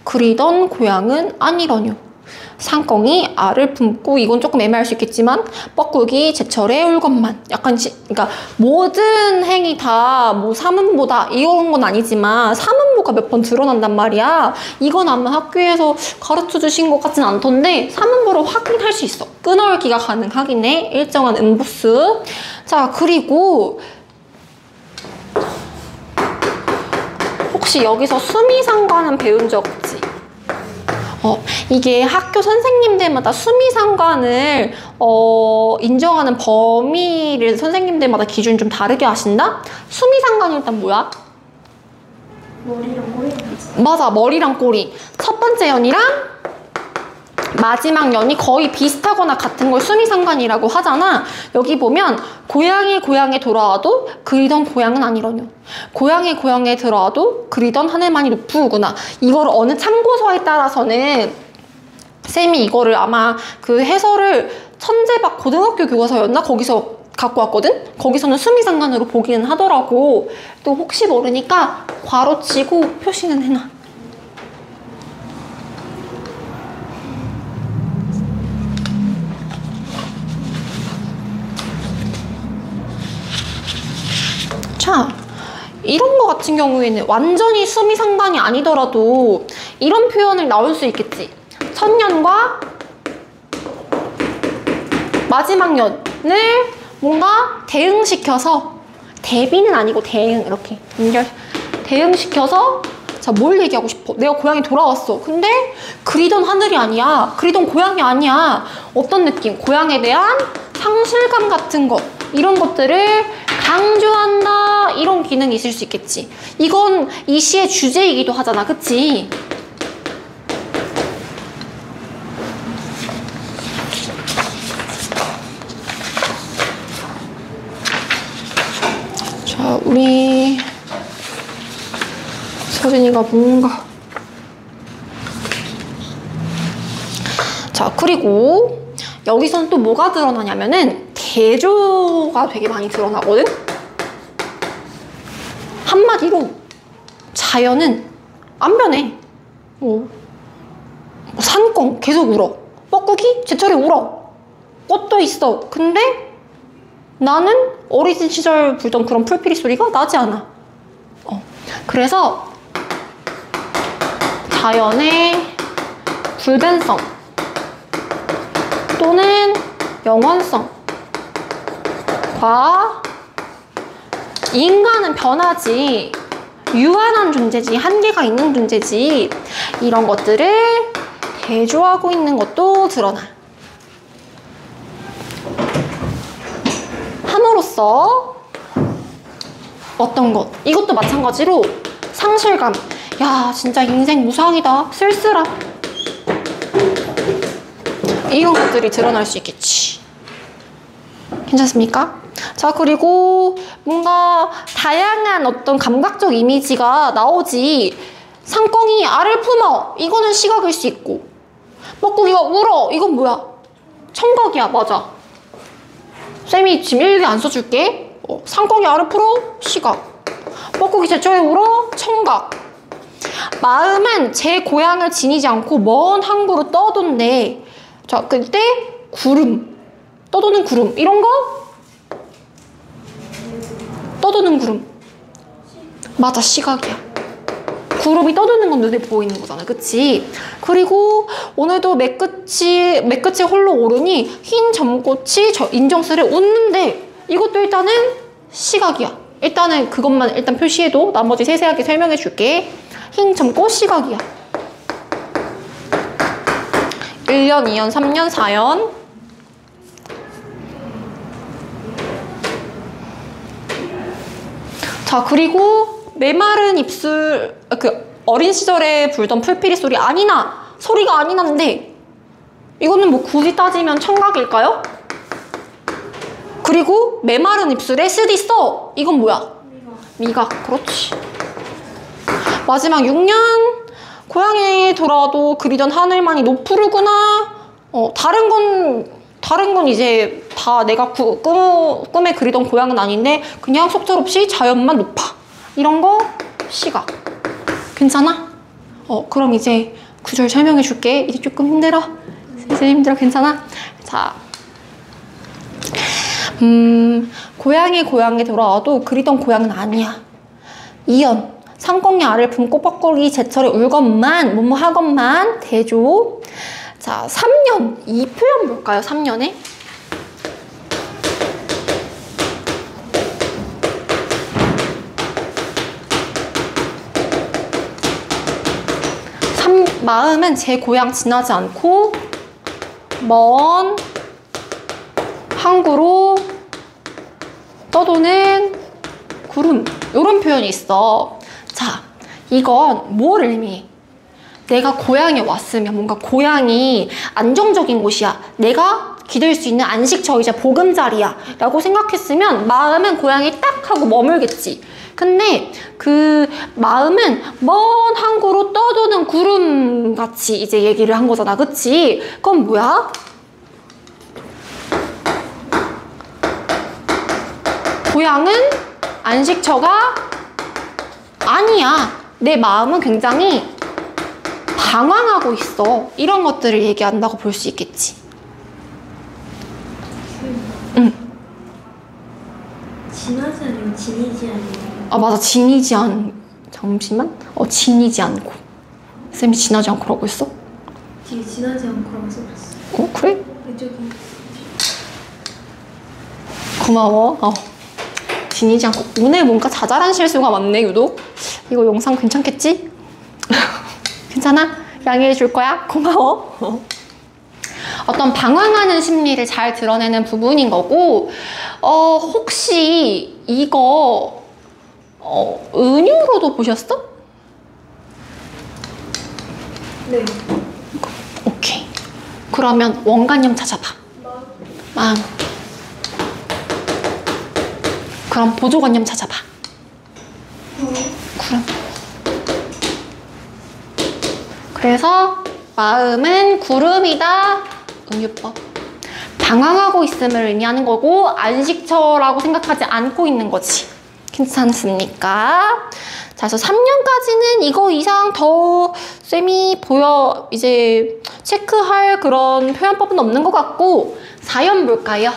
그리던 고향은 아니러뇨. 상껑이 알을 품고, 이건 조금 애매할 수 있겠지만, 뻐꾸기 제철에 울것만. 약간 그러니까 모든 행이 다 뭐 삼음보다 이런 건 아니지만 삼음보가 몇 번 드러난단 말이야. 이건 아마 학교에서 가르쳐 주신 것 같진 않던데 삼음보로 확인할 수 있어. 끊어읽기가 가능하긴 해. 일정한 음보수. 자, 그리고 혹시 여기서 수미상관은 배운 적 없지? 이게 학교 선생님들마다 수미상관을 인정하는 범위를 선생님들마다 기준 좀 다르게 하신다? 수미상관이 일단 뭐야? 머리랑 꼬리. 맞아, 머리랑 꼬리. 첫 번째 연이랑 마지막 연이 거의 비슷하거나 같은 걸 수미상관이라고 하잖아. 여기 보면 고향에 돌아와도 그리던 고향은 아니러뇨. 고향에 들어와도 그리던 하늘만이 높으구나. 이걸 어느 참고서에 따라서는 쌤이 이거를 아마 그 해설을 천재박 고등학교 교과서였나? 거기서 갖고 왔거든? 거기서는 수미상관으로 보기는 하더라고. 또 혹시 모르니까 괄호치고 표시는 해놔. 자, 이런 거 같은 경우에는 완전히 수미상관이 아니더라도 이런 표현을 나올 수 있겠지. 첫 년과 마지막 년을 뭔가 대응시켜서, 대비는 아니고 대응, 이렇게 대응시켜서, 자, 뭘 얘기하고 싶어? 내가 고향에 돌아왔어. 근데 그리던 하늘이 아니야. 그리던 고향이 아니야. 어떤 느낌? 고향에 대한 상실감 같은 거, 이런 것들을 강조한다, 이런 기능이 있을 수 있겠지. 이건 이 시의 주제이기도 하잖아, 그치? 자, 우리 서진이가 뭔가. 자, 그리고 여기서는 또 뭐가 드러나냐면은 대조가 되게 많이 드러나거든? 한마디로 자연은 안 변해. 산꿩 계속 울어. 뻐꾸기 제철에 울어. 꽃도 있어. 근데 나는 어린 시절 불던 그런 풀피리 소리가 나지 않아. 그래서 자연의 불변성 또는 영원성과 인간은 변하지, 유한한 존재지, 한계가 있는 존재지, 이런 것들을 대조하고 있는 것도 드러나. 함으로써 어떤 것, 이것도 마찬가지로 상실감, 야 진짜 인생 무상이다, 쓸쓸함, 이런 것들이 드러날 수 있겠지. 괜찮습니까? 자, 그리고 뭔가 다양한 어떤 감각적 이미지가 나오지. 산꿩이 알을 품어, 이거는 시각일 수 있고, 뻐꾸기가 울어, 이건 뭐야? 청각이야. 맞아. 쌤이 지금 일기 안 써줄게. 산꿩이 알을 풀어, 시각. 뻐꾸기 제철에 울어, 청각. 마음은 제 고향을 지니지 않고 먼 항구로 떠돈대. 자, 그때 구름, 떠도는 구름, 이런 거? 떠도는 구름. 맞아, 시각이야. 구름이 떠도는 건 눈에 보이는 거잖아, 그치? 그리고 오늘도 맨끝이 홀로 오르니 흰 점꽃이 인정스레 웃는데, 이것도 일단은 시각이야. 일단은 그것만 일단 표시해도 나머지 세세하게 설명해 줄게. 흰 점꽃 시각이야. 1년, 2년, 3년, 4년. 자, 그리고 메마른 입술, 어린 시절에 불던 풀피리 소리 아니나, 소리가 아니난데, 이거는 뭐 굳이 따지면 청각일까요? 그리고 메마른 입술에 쓰디 써, 이건 뭐야? 미각. 그렇지. 마지막 6년, 고향에 돌아와도 그리던 하늘만이 노푸르구나. 다른 건 이제 다 내가 꿈에 그리던 고향은 아닌데 그냥 속절없이 자연만 높아. 이런 거 시각. 괜찮아? 그럼 이제 구절 설명해 줄게. 이제 조금 힘들어. 이제 힘들어. 괜찮아? 자, 고향에 돌아와도 그리던 고향은 아니야. 2연. 산꿩이 알을 품고 뻐꾸기 제철에 울건만, 뭐뭐 하건만, 대조. 자, 3년. 이 표현 볼까요? 3년에? 마음은 제 고향 지나지 않고 먼 항구로 떠도는 구름, 이런 표현이 있어. 자, 이건 뭘 의미해? 내가 고향에 왔으면 뭔가 고향이 안정적인 곳이야, 내가 기댈 수 있는 안식처이자 보금자리야 라고 생각했으면 마음은 고향에 딱 하고 머물겠지. 근데 그 마음은 먼 항구로 떠도는 구름같이 이제 얘기를 한 거잖아, 그치? 그건 뭐야? 고향은 안식처가 아니야. 내 마음은 굉장히 방황하고 있어. 이런 것들을 얘기한다고 볼 수 있겠지. 응. 지나지 않으면 지니지 않으면. 아, 맞아. 지니지 않. 잠시만. 지니지 않고. 쌤이 지나지 않고라고 했어? 뒤에 지나지 않고라고 써봤어. 그래? 이쪽이. 고마워. 지니지 않고. 오늘 뭔가 자잘한 실수가 많네, 유독. 이거 영상 괜찮겠지? 괜찮아? 양해해 줄 거야? 고마워. 어떤 방황하는 심리를 잘 드러내는 부분인 거고, 혹시 이거 은유로도 보셨어? 네. 오케이. 그러면 원관념 찾아봐. 마음. 그럼 보조관념 찾아봐. 구름. 그래서 마음은 구름이다. 은유법. 방황하고 있음을 의미하는 거고 안식처라고 생각하지 않고 있는 거지. 괜찮습니까? 자, 그래서 3년까지는 이거 이상 더 쌤이 이제 체크할 그런 표현법은 없는 것 같고 4연 볼까요?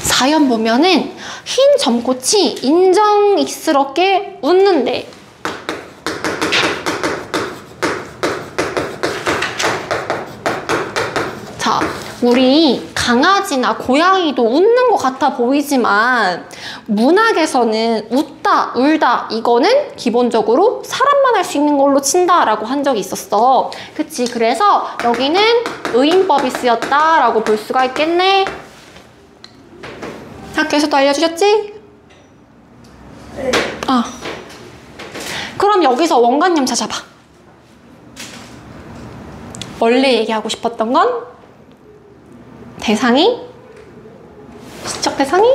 4연 보면은 흰 점꽃이 인정스럽게 웃는데 자, 우리 강아지나 고양이도 웃는 것 같아 보이지만 문학에서는 웃다, 울다 이거는 기본적으로 사람만 할 수 있는 걸로 친다라고 한 적이 있었어. 그치? 그래서 여기는 의인법이 쓰였다라고 볼 수가 있겠네. 학교에서도 알려주셨지? 네. 아, 그럼 여기서 원관념 찾아봐. 원래 얘기하고 싶었던 건 대상이, 시적 대상이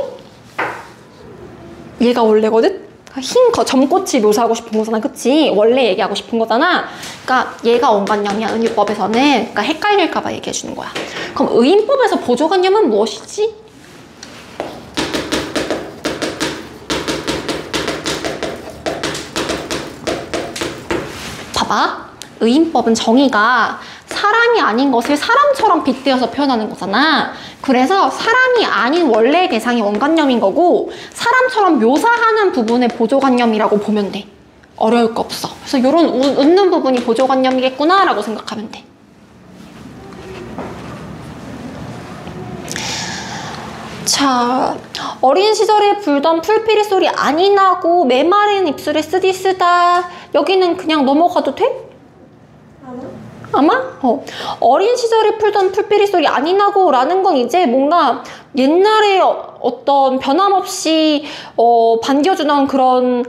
얘가 원래거든? 흰 점꽃이 묘사하고 싶은 거잖아, 그치? 원래 얘기하고 싶은 거잖아. 그러니까 얘가 원관념이야, 은유법에서는. 그러니까 헷갈릴까봐 얘기해주는 거야. 그럼 의인법에서 보조관념은 무엇이지? 봐봐. 의인법은 정의가 사람이 아닌 것을 사람처럼 빗대어서 표현하는 거잖아. 그래서 사람이 아닌 원래의 대상이 원관념인 거고 사람처럼 묘사하는 부분의 보조관념이라고 보면 돼. 어려울 거 없어. 그래서 이런 웃는 부분이 보조관념이겠구나 라고 생각하면 돼. 자, 어린 시절에 불던 풀피리 소리 안이 나고 메마른 입술에 쓰디 쓰다. 여기는 그냥 넘어가도 돼? 아마? 어린 시절에 풀던 풀피리 소리 안이 나고 라는 건 이제 뭔가 옛날에 어떤 변함없이 반겨주던 그런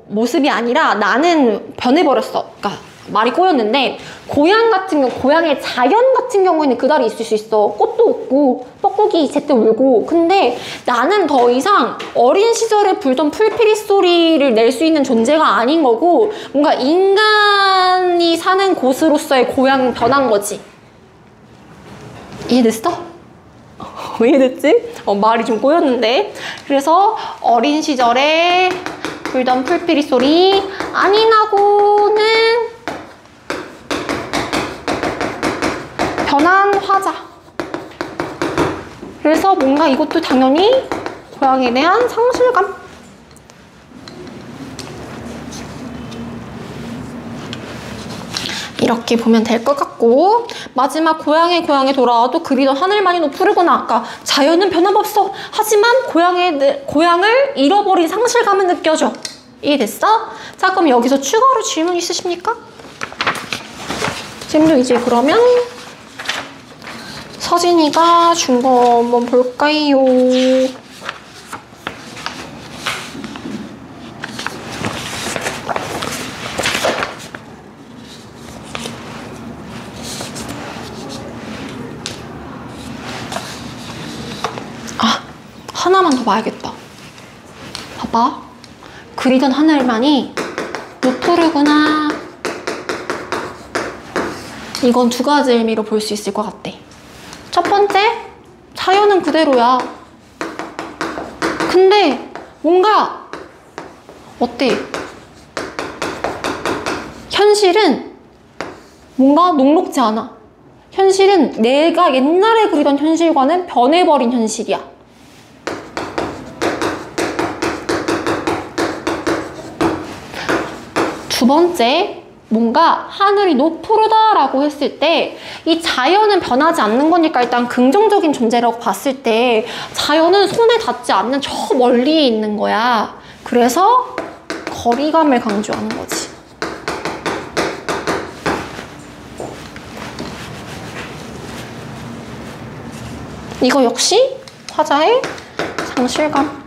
모습이 아니라 나는 변해버렸어. 그러니까 말이 꼬였는데 고양의 자연 같은 경우에는 그달이 있을 수 있어. 꽃도 웃고 뻐꾸기 제때 울고. 근데 나는 더 이상 어린 시절에 불던 풀피리 소리를 낼 수 있는 존재가 아닌 거고 뭔가 인간이 사는 곳으로서의 고양은 변한 거지. 이해됐어? 이해됐지? 말이 좀 꼬였는데. 그래서 어린 시절에 불던 풀피리 소리 안이 나고는 변한 화자. 그래서 뭔가 이것도 당연히 고양이에 대한 상실감. 이렇게 보면 될 것 같고 마지막 고향에 돌아와도 그리던 하늘만이 높으르구나. 아까 자연은 변함없어. 하지만 고향을 잃어버린 상실감은 느껴져. 이해됐어? 자, 그럼 여기서 추가로 질문 있으십니까? 쌤도 이제 그러면 서진이가 준 거 한번 볼까요? 하나만 더 봐야겠다. 봐봐. 그리던 하늘만이 노푸르구나. 이건 두 가지 의미로 볼 수 있을 것 같대. 첫 번째, 자연은 그대로야. 근데 뭔가 어때? 현실은 뭔가 녹록지 않아. 현실은 내가 옛날에 그리던 현실과는 변해버린 현실이야. 두 번째, 뭔가 하늘이 노푸르다라고 했을 때 이 자연은 변하지 않는 거니까 일단 긍정적인 존재라고 봤을 때 자연은 손에 닿지 않는 저 멀리에 있는 거야. 그래서 거리감을 강조하는 거지. 이거 역시 화자의 상실감.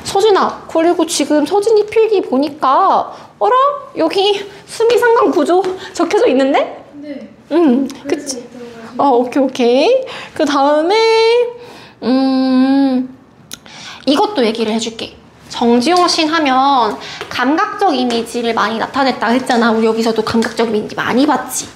서진아, 그리고 지금 서진이 필기 보니까 어라? 여기 수미상관 구조 적혀져 있는데? 네. 그치. 오케이. 그 다음에 이것도 얘기를 해줄게. 정지용 신 하면 감각적 이미지를 많이 나타냈다 했잖아. 우리 여기서도 감각적 이미지 많이 봤지.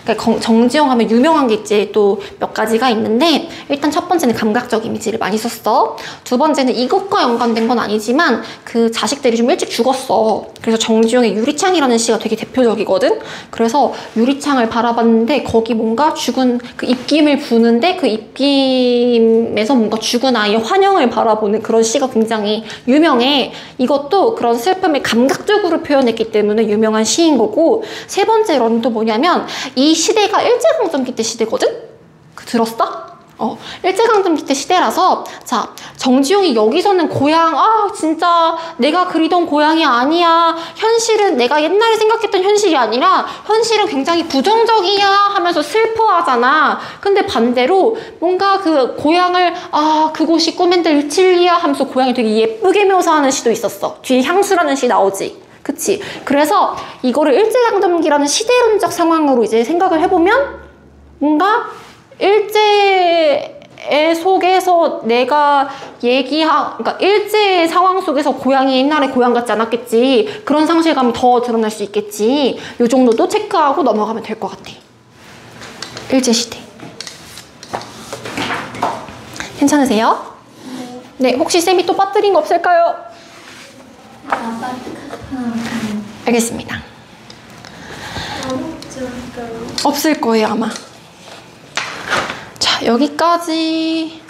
그러니까 정지용 하면 유명한 게 이제 또 몇 가지가 있는데, 일단 첫 번째는 감각적 이미지를 많이 썼어. 두 번째는 이것과 연관된 건 아니지만 그 자식들이 좀 일찍 죽었어. 그래서 정지용의 유리창이라는 시가 되게 대표적이거든. 그래서 유리창을 바라봤는데 거기 뭔가 죽은 그 입김을 부는데 그 입김에서 뭔가 죽은 아이의 환영을 바라보는 그런 시가 굉장히 유명해. 이것도 그런 슬픔을 감각적으로 표현했기 때문에 유명한 시인 거고, 세 번째 런도 뭐냐면 이 시대가 일제강점기 때 시대거든? 들었어? 일제강점기 때 시대라서, 자, 정지용이 여기서는 고향, 진짜 내가 그리던 고향이 아니야. 현실은 내가 옛날에 생각했던 현실이 아니라 현실은 굉장히 부정적이야 하면서 슬퍼하잖아. 근데 반대로 뭔가 그 고향을, 그곳이 꿈엔들 일칠리야 하면서 고향이 되게 예쁘게 묘사하는 시도 있었어. 뒤에 향수라는 시 나오지. 그치? 그래서 이거를 일제강점기라는 시대론적 상황으로 이제 생각을 해보면 뭔가 일제 속에서 내가 그러니까 일제의 상황 속에서 고향이 옛날에 고향 같지 않았겠지. 그런 상실감이 더 드러날 수 있겠지. 요 정도도 체크하고 넘어가면 될 것 같아. 일제시대. 괜찮으세요? 네, 혹시 쌤이 또 빠뜨린 거 없을까요? 알겠습니다. 없을 거예요, 아마. 자, 여기까지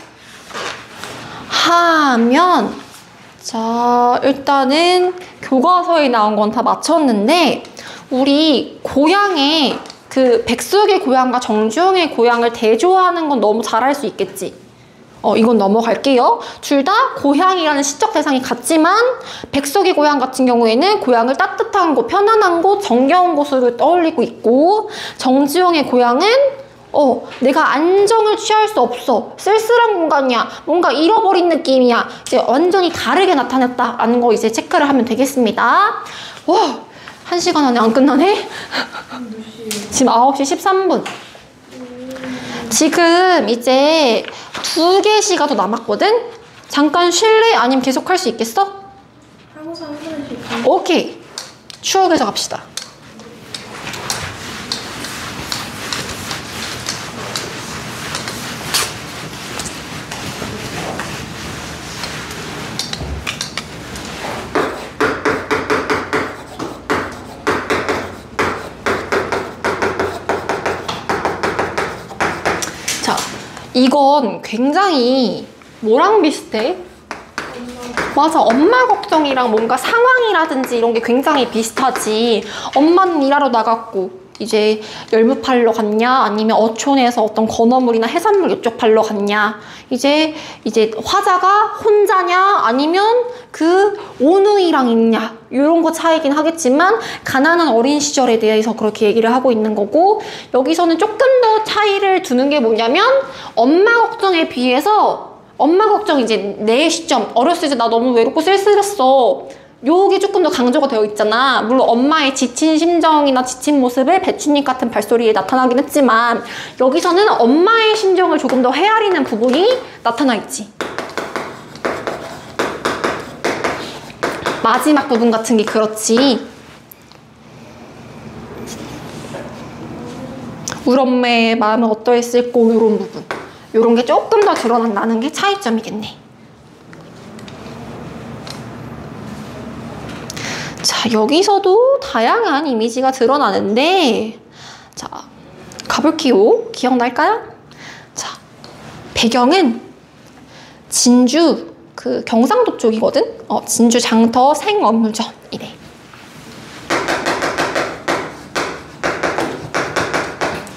하면, 자, 일단은 교과서에 나온 건 다 마쳤는데, 우리 고향의 그 백석의 고향과 정주영의 고향을 대조하는 건 너무 잘할 수 있겠지. 이건 넘어갈게요. 둘 다 고향이라는 시적 대상이 같지만, 백석의 고향 같은 경우에는 고향을 따뜻한 곳, 편안한 곳, 정겨운 곳으로 떠올리고 있고, 정지용의 고향은 내가 안정을 취할 수 없어. 쓸쓸한 공간이야. 뭔가 잃어버린 느낌이야. 이제 완전히 다르게 나타났다라는 거 이제 체크를 하면 되겠습니다. 와, 1시간 안에 안 끝나네? 지금 9시 13분. 지금 이제 2개 시가 더 남았거든? 잠깐 쉴래? 아니면 계속 할 수 있겠어? 하고서 한 번씩. 오케이. 추억에서 갑시다. 자, 이건 굉장히 뭐랑 비슷해? 맞아, 엄마 걱정이랑 뭔가 상황이라든지 이런 게 굉장히 비슷하지. 엄마는 일하러 나갔고 이제 열무 팔러 갔냐, 아니면 어촌에서 어떤 건어물이나 해산물 이쪽 팔러 갔냐, 이제 화자가 혼자냐, 아니면 그 오누이랑 있냐, 이런 거 차이긴 하겠지만 가난한 어린 시절에 대해서 그렇게 얘기를 하고 있는 거고, 여기서는 조금 더 차이를 두는 게 뭐냐면, 엄마 걱정에 비해서 엄마 걱정, 이제 내 시점, 어렸을 때 나 너무 외롭고 쓸쓸했어, 요게 조금 더 강조가 되어 있잖아. 물론 엄마의 지친 심정이나 지친 모습을 배추잎 같은 발소리에 나타나긴 했지만, 여기서는 엄마의 심정을 조금 더 헤아리는 부분이 나타나 있지. 마지막 부분 같은 게 그렇지. 우리 엄마의 마음은 어떠했을꼬, 요런 부분, 요런 게 조금 더 드러난다는 게 차이점이겠네. 자, 여기서도 다양한 이미지가 드러나는데, 자, 가볼게요. 기억날까요? 자, 배경은 진주, 그 경상도 쪽이거든? 진주 장터 생어물점이래.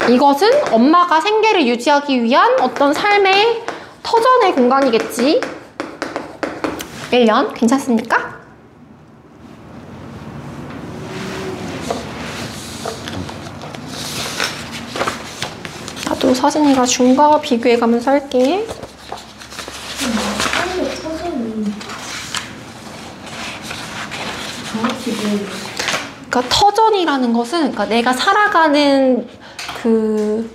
이것은 엄마가 생계를 유지하기 위한 어떤 삶의 터전의 공간이겠지. 1년 괜찮습니까? 나도 사진이라 중과 비교해가면서 할게. 그러니까 터전이라는 것은, 그러니까 내가 살아가는 그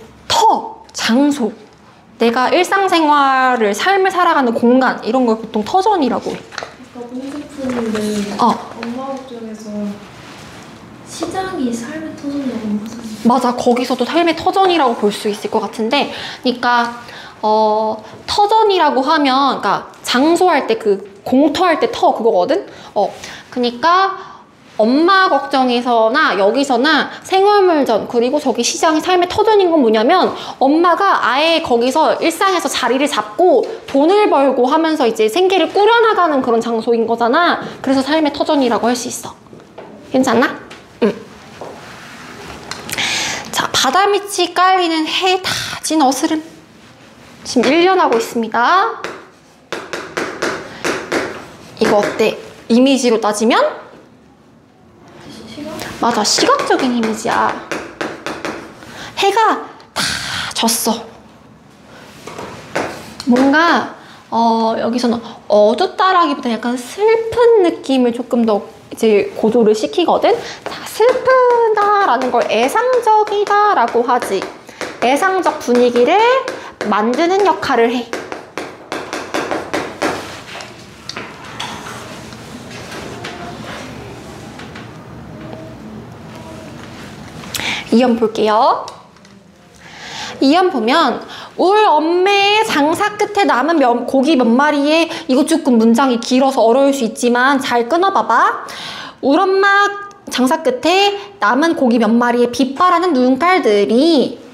장소, 내가 일상생활을, 삶을 살아가는 공간, 이런 걸 보통 터전이라고 해. 그러니까 공주품인데 엄마 걱정에서 시장이 삶의 터전이라고 하잖아. 맞아. 거기서도 삶의 터전이라고 볼 수 있을 것 같은데, 그러니까 터전이라고 하면, 그러니까 장소할 때 그 공터할 때 터 그거거든. 그러니까 엄마 걱정에서나 여기서나 생활물전 그리고 저기 시장이 삶의 터전인 건 뭐냐면 엄마가 아예 거기서 일상에서 자리를 잡고 돈을 벌고 하면서 이제 생계를 꾸려나가는 그런 장소인 거잖아. 그래서 삶의 터전이라고 할 수 있어. 괜찮나? 응. 자, 바다 밑이 깔리는 해 다진 어스름. 지금 1년 하고 있습니다. 이거 어때? 이미지로 따지면? 맞아, 시각적인 이미지야. 해가 다 졌어. 뭔가 여기서는 어둡다라기보다 약간 슬픈 느낌을 조금 더 이제 고조를 시키거든. 자, 슬프다라는 걸 애상적이다라고 하지. 애상적 분위기를 만드는 역할을 해. 이연 볼게요. 이연 보면 울 엄매의 장사 끝에 남은 고기 몇 마리에 이거 조금 문장이 길어서 어려울 수 있지만 잘 끊어봐봐. 울 엄마 장사 끝에 남은 고기 몇 마리에 빛바라는 눈깔들이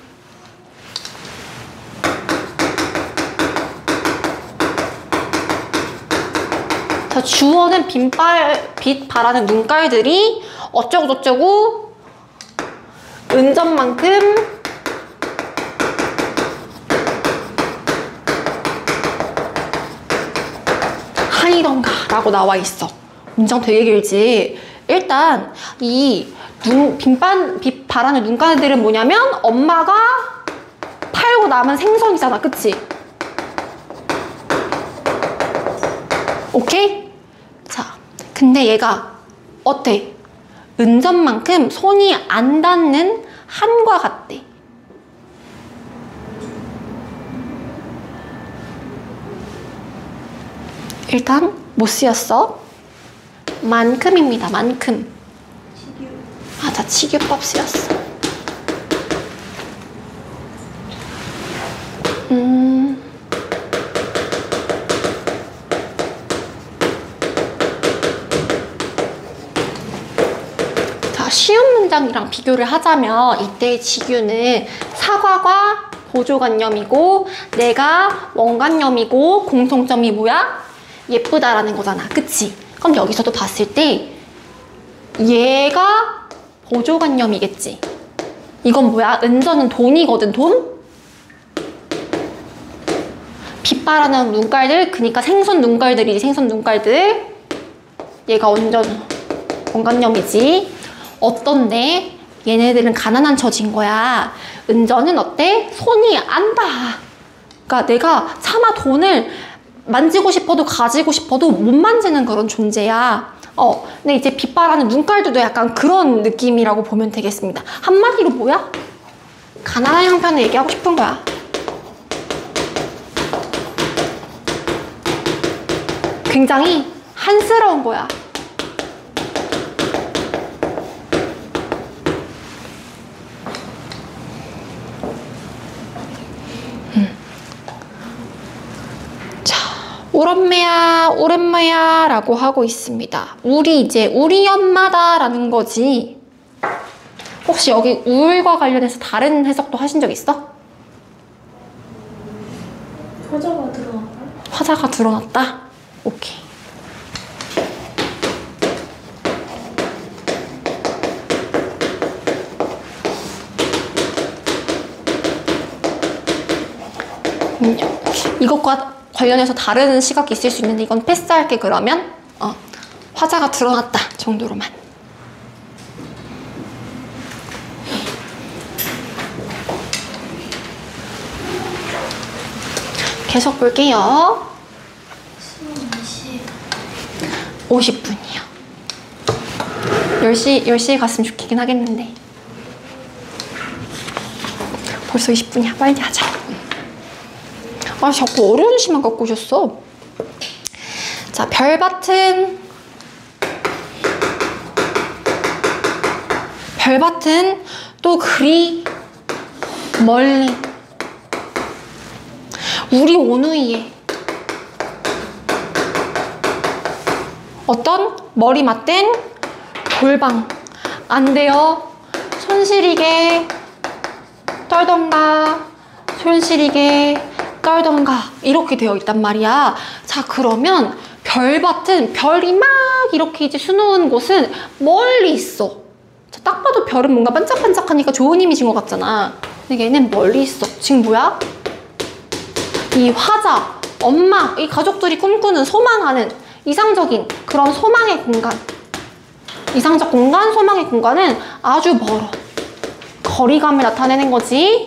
자, 주어는 빛바라는 눈깔들이 어쩌고저쩌고 은전만큼 한이던가 라고 나와 있어. 문장 되게 길지. 일단 이 빛 바라는 눈가들은 뭐냐면 엄마가 팔고 남은 생선이잖아. 그치? 오케이? 자, 근데 얘가 어때? 은전만큼 손이 안 닿는 한과 같대. 일단 못 쓰였어. 만큼입니다. 만큼. 치규. 맞아, 치규법 쓰였어. 자, 쉬운 문장이랑 비교를 하자면 이때의 치규는 사과가 보조관념이고 내가 원관념이고 공통점이 뭐야? 예쁘다라는 거잖아. 그치? 그럼 여기서도 봤을 때 얘가 보조관념이겠지. 이건 뭐야? 은전은 돈이거든. 돈? 빛바라는 눈깔들, 그니까 생선 눈깔들이지. 생선 눈깔들. 얘가 완전 원관념이지. 어떤데? 얘네들은 가난한 처지인 거야. 은전은 어때? 손이 안 닿아. 그러니까 내가 차마 돈을 만지고 싶어도 가지고 싶어도 못 만지는 그런 존재야. 근데 이제 빛바라는 눈깔들도 약간 그런 느낌이라고 보면 되겠습니다. 한마디로 뭐야? 가난한 형편을 얘기하고 싶은 거야. 굉장히 한스러운 거야. 울엄매야, 오랜만이야 라고 하고 있습니다. 우리 엄마다 라는 거지. 혹시 여기 울과 관련해서 다른 해석도 하신 적 있어? 화자가 드러났다. 화자가 드러났다? 오케이. 이것과 관련해서 다른 시각이 있을 수 있는데 이건 패스할게. 그러면 화자가 드러났다 정도로만. 계속 볼게요. 50분이요. 10시에 갔으면 좋긴 하겠는데 벌써 20분이야. 빨리 하자. 아, 자꾸 어려운 시만 갖고 오셨어. 자, 별밭은 또 그리 멀리 우리 오누이에 어떤 머리 맞댄 골방. 안 돼요. 손 시리게 떨던가 손 시리게 떨던가 이렇게 되어 있단 말이야. 자, 그러면 별밭은 별이 막 이렇게 이제 수놓은 곳은 멀리 있어. 자, 딱 봐도 별은 뭔가 반짝반짝하니까 좋은 이미지인 것 같잖아. 근데 얘는 멀리 있어. 지금 뭐야? 이 화자, 엄마, 이 가족들이 꿈꾸는 소망하는 이상적인 그런 소망의 공간, 이상적 공간, 소망의 공간은 아주 멀어. 거리감을 나타내는 거지.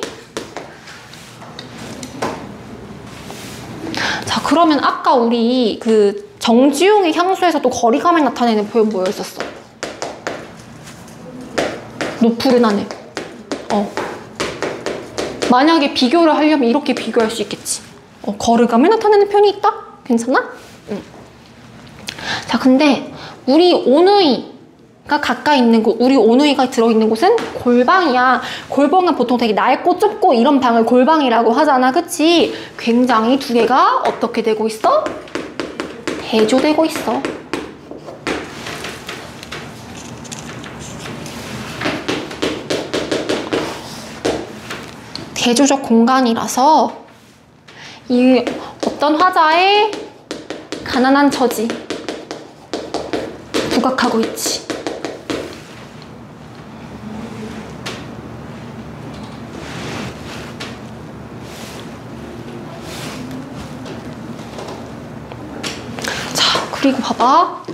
자, 그러면 아까 우리 그 정지용의 향수에서도 거리감을 나타내는 표현 뭐였었어? 노푸른 하늘. 만약에 비교를 하려면 이렇게 비교할 수 있겠지. 거리감을 나타내는 표현이 있다? 괜찮아? 응. 자, 근데 우리 오누이가 가까이 있는 곳, 우리 오누이가 들어있는 곳은 골방이야. 골방은 보통 되게 낡고 좁고 이런 방을 골방이라고 하잖아. 그치? 굉장히 두 개가 어떻게 되고 있어? 대조되고 있어. 대조적 공간이라서 이 어떤 화자의 가난한 처지 부각하고 있지. 자, 그리고 봐봐.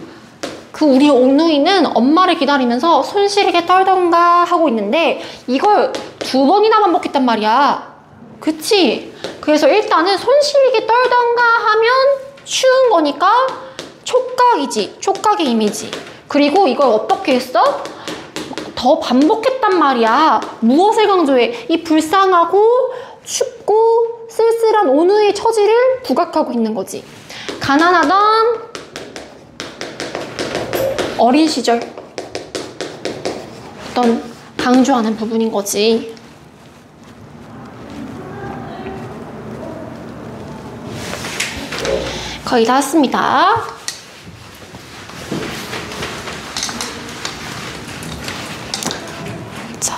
그 우리 오누이는 엄마를 기다리면서 손 시리게 떨던가 하고 있는데 이걸 2번이나 반복했단 말이야. 그치? 그래서 일단은 손 시리게 떨던가 하면 쉬운 거니까 촉각이지. 촉각의 이미지. 그리고 이걸 어떻게 했어? 더 반복했단 말이야. 무엇을 강조해? 이 불쌍하고 춥고 쓸쓸한 오누이의 처지를 부각하고 있는 거지. 가난하던 어린 시절 어떤 강조하는 부분인 거지. 거의 다 왔습니다. 자,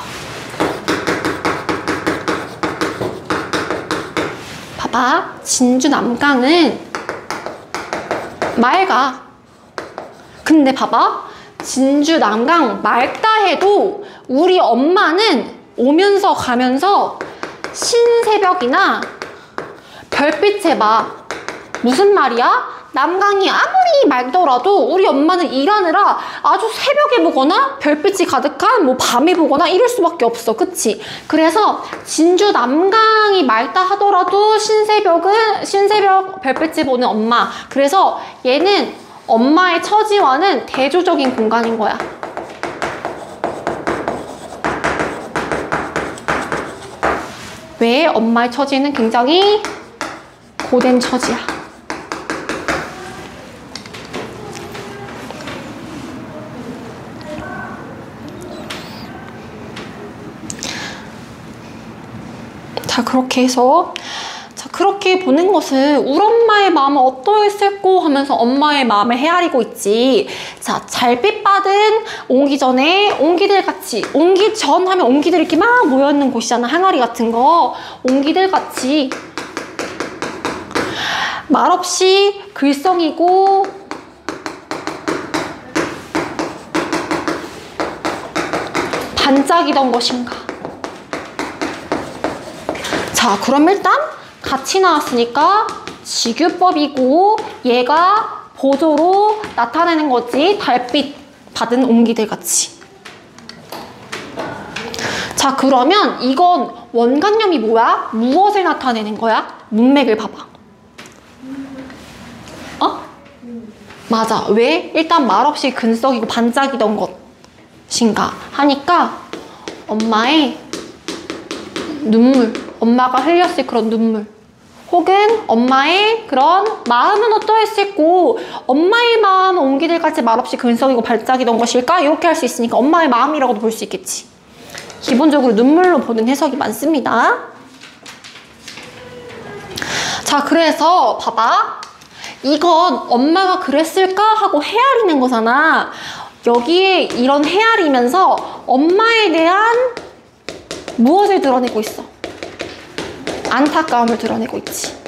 봐봐. 진주 남강은 맑아. 근데 봐봐. 진주 남강 맑다 해도 우리 엄마는 오면서 가면서 신새벽이나 별빛에 봐. 무슨 말이야? 남강이 아무리 맑더라도 우리 엄마는 일하느라 아주 새벽에 보거나 별빛이 가득한 뭐 밤에 보거나 이럴 수밖에 없어. 그치? 그래서 진주 남강이 맑다 하더라도 신새벽 별빛을 보는 엄마. 그래서 얘는 엄마의 처지와는 대조적인 공간인 거야. 왜? 엄마의 처지는 굉장히 고된 처지야. 자, 그렇게 해서 그렇게 보는 것은 우리 엄마의 마음은 어떠했을꼬 하면서 엄마의 마음을 헤아리고 있지. 자, 잘빛 받은 옹기 전에 옹기들 같이, 옹기 전 하면 옹기들 이렇게 막 모여있는 곳이잖아. 항아리 같은 거. 옹기들 같이 말없이 글썽이고 반짝이던 것인가. 자, 그럼 일단 같이 나왔으니까 지규법이고 얘가 보조로 나타내는 거지. 달빛 받은 옹기들 같이. 자, 그러면 이건 원관념이 뭐야? 무엇을 나타내는 거야? 문맥을 봐봐. 맞아. 왜? 일단 말없이 근썩이고 반짝이던 것인가 하니까 엄마의 눈물, 엄마가 흘렸을 그런 눈물, 혹은 엄마의 그런 마음은 어떠했을꼬, 엄마의 마음은 옹기들같이 말없이 근성이고 발작이던 것일까? 이렇게 할 수 있으니까 엄마의 마음이라고도 볼 수 있겠지. 기본적으로 눈물로 보는 해석이 많습니다. 자, 그래서 봐봐. 이건 엄마가 그랬을까 하고 헤아리는 거잖아. 여기에 이런 헤아리면서 엄마에 대한 무엇을 드러내고 있어? 안타까움을 드러내고 있지.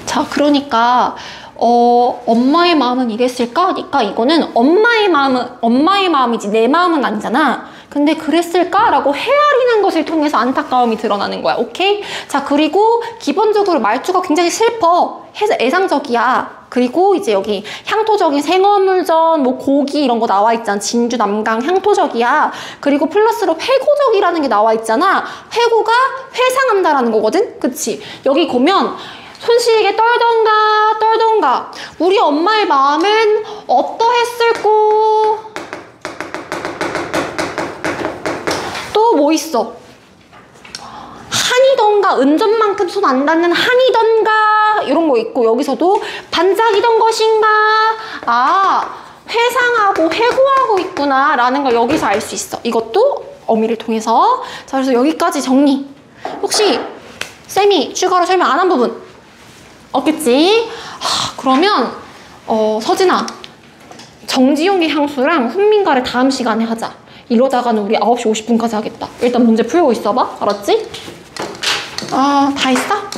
자, 그러니까 엄마의 마음은 이랬을까? 하니까 이거는 엄마의 마음이지 내 마음은 아니잖아. 근데 그랬을까? 라고 헤아리는 것을 통해서 안타까움이 드러나는 거야. 오케이? 자, 그리고 기본적으로 말투가 굉장히 슬퍼. 애상적이야. 그리고 이제 여기 향토적인 생어물전, 뭐 고기 이런 거 나와 있잖아. 진주, 남강, 향토적이야. 그리고 플러스로 회고적이라는 게 나와 있잖아. 회고가 회상한다라는 거거든? 그치? 여기 보면 손실에게 떨던가 우리 엄마의 마음은 어떠했을꼬? 또 뭐 있어? 한이던가, 은전만큼 손 안 닿는 한이던가 이런 거 있고, 여기서도 반짝이던 것인가? 아, 회상하고 회고하고 있구나 라는 걸 여기서 알 수 있어. 이것도 어미를 통해서. 자, 그래서 여기까지 정리. 혹시 쌤이 추가로 설명 안 한 부분 없겠지? 그러면 서진아, 정지용의 향수랑 훈민가를 다음 시간에 하자. 이러다가는 우리 9시 50분까지 하겠다. 일단 문제 풀고 있어봐. 알았지? 다 했어?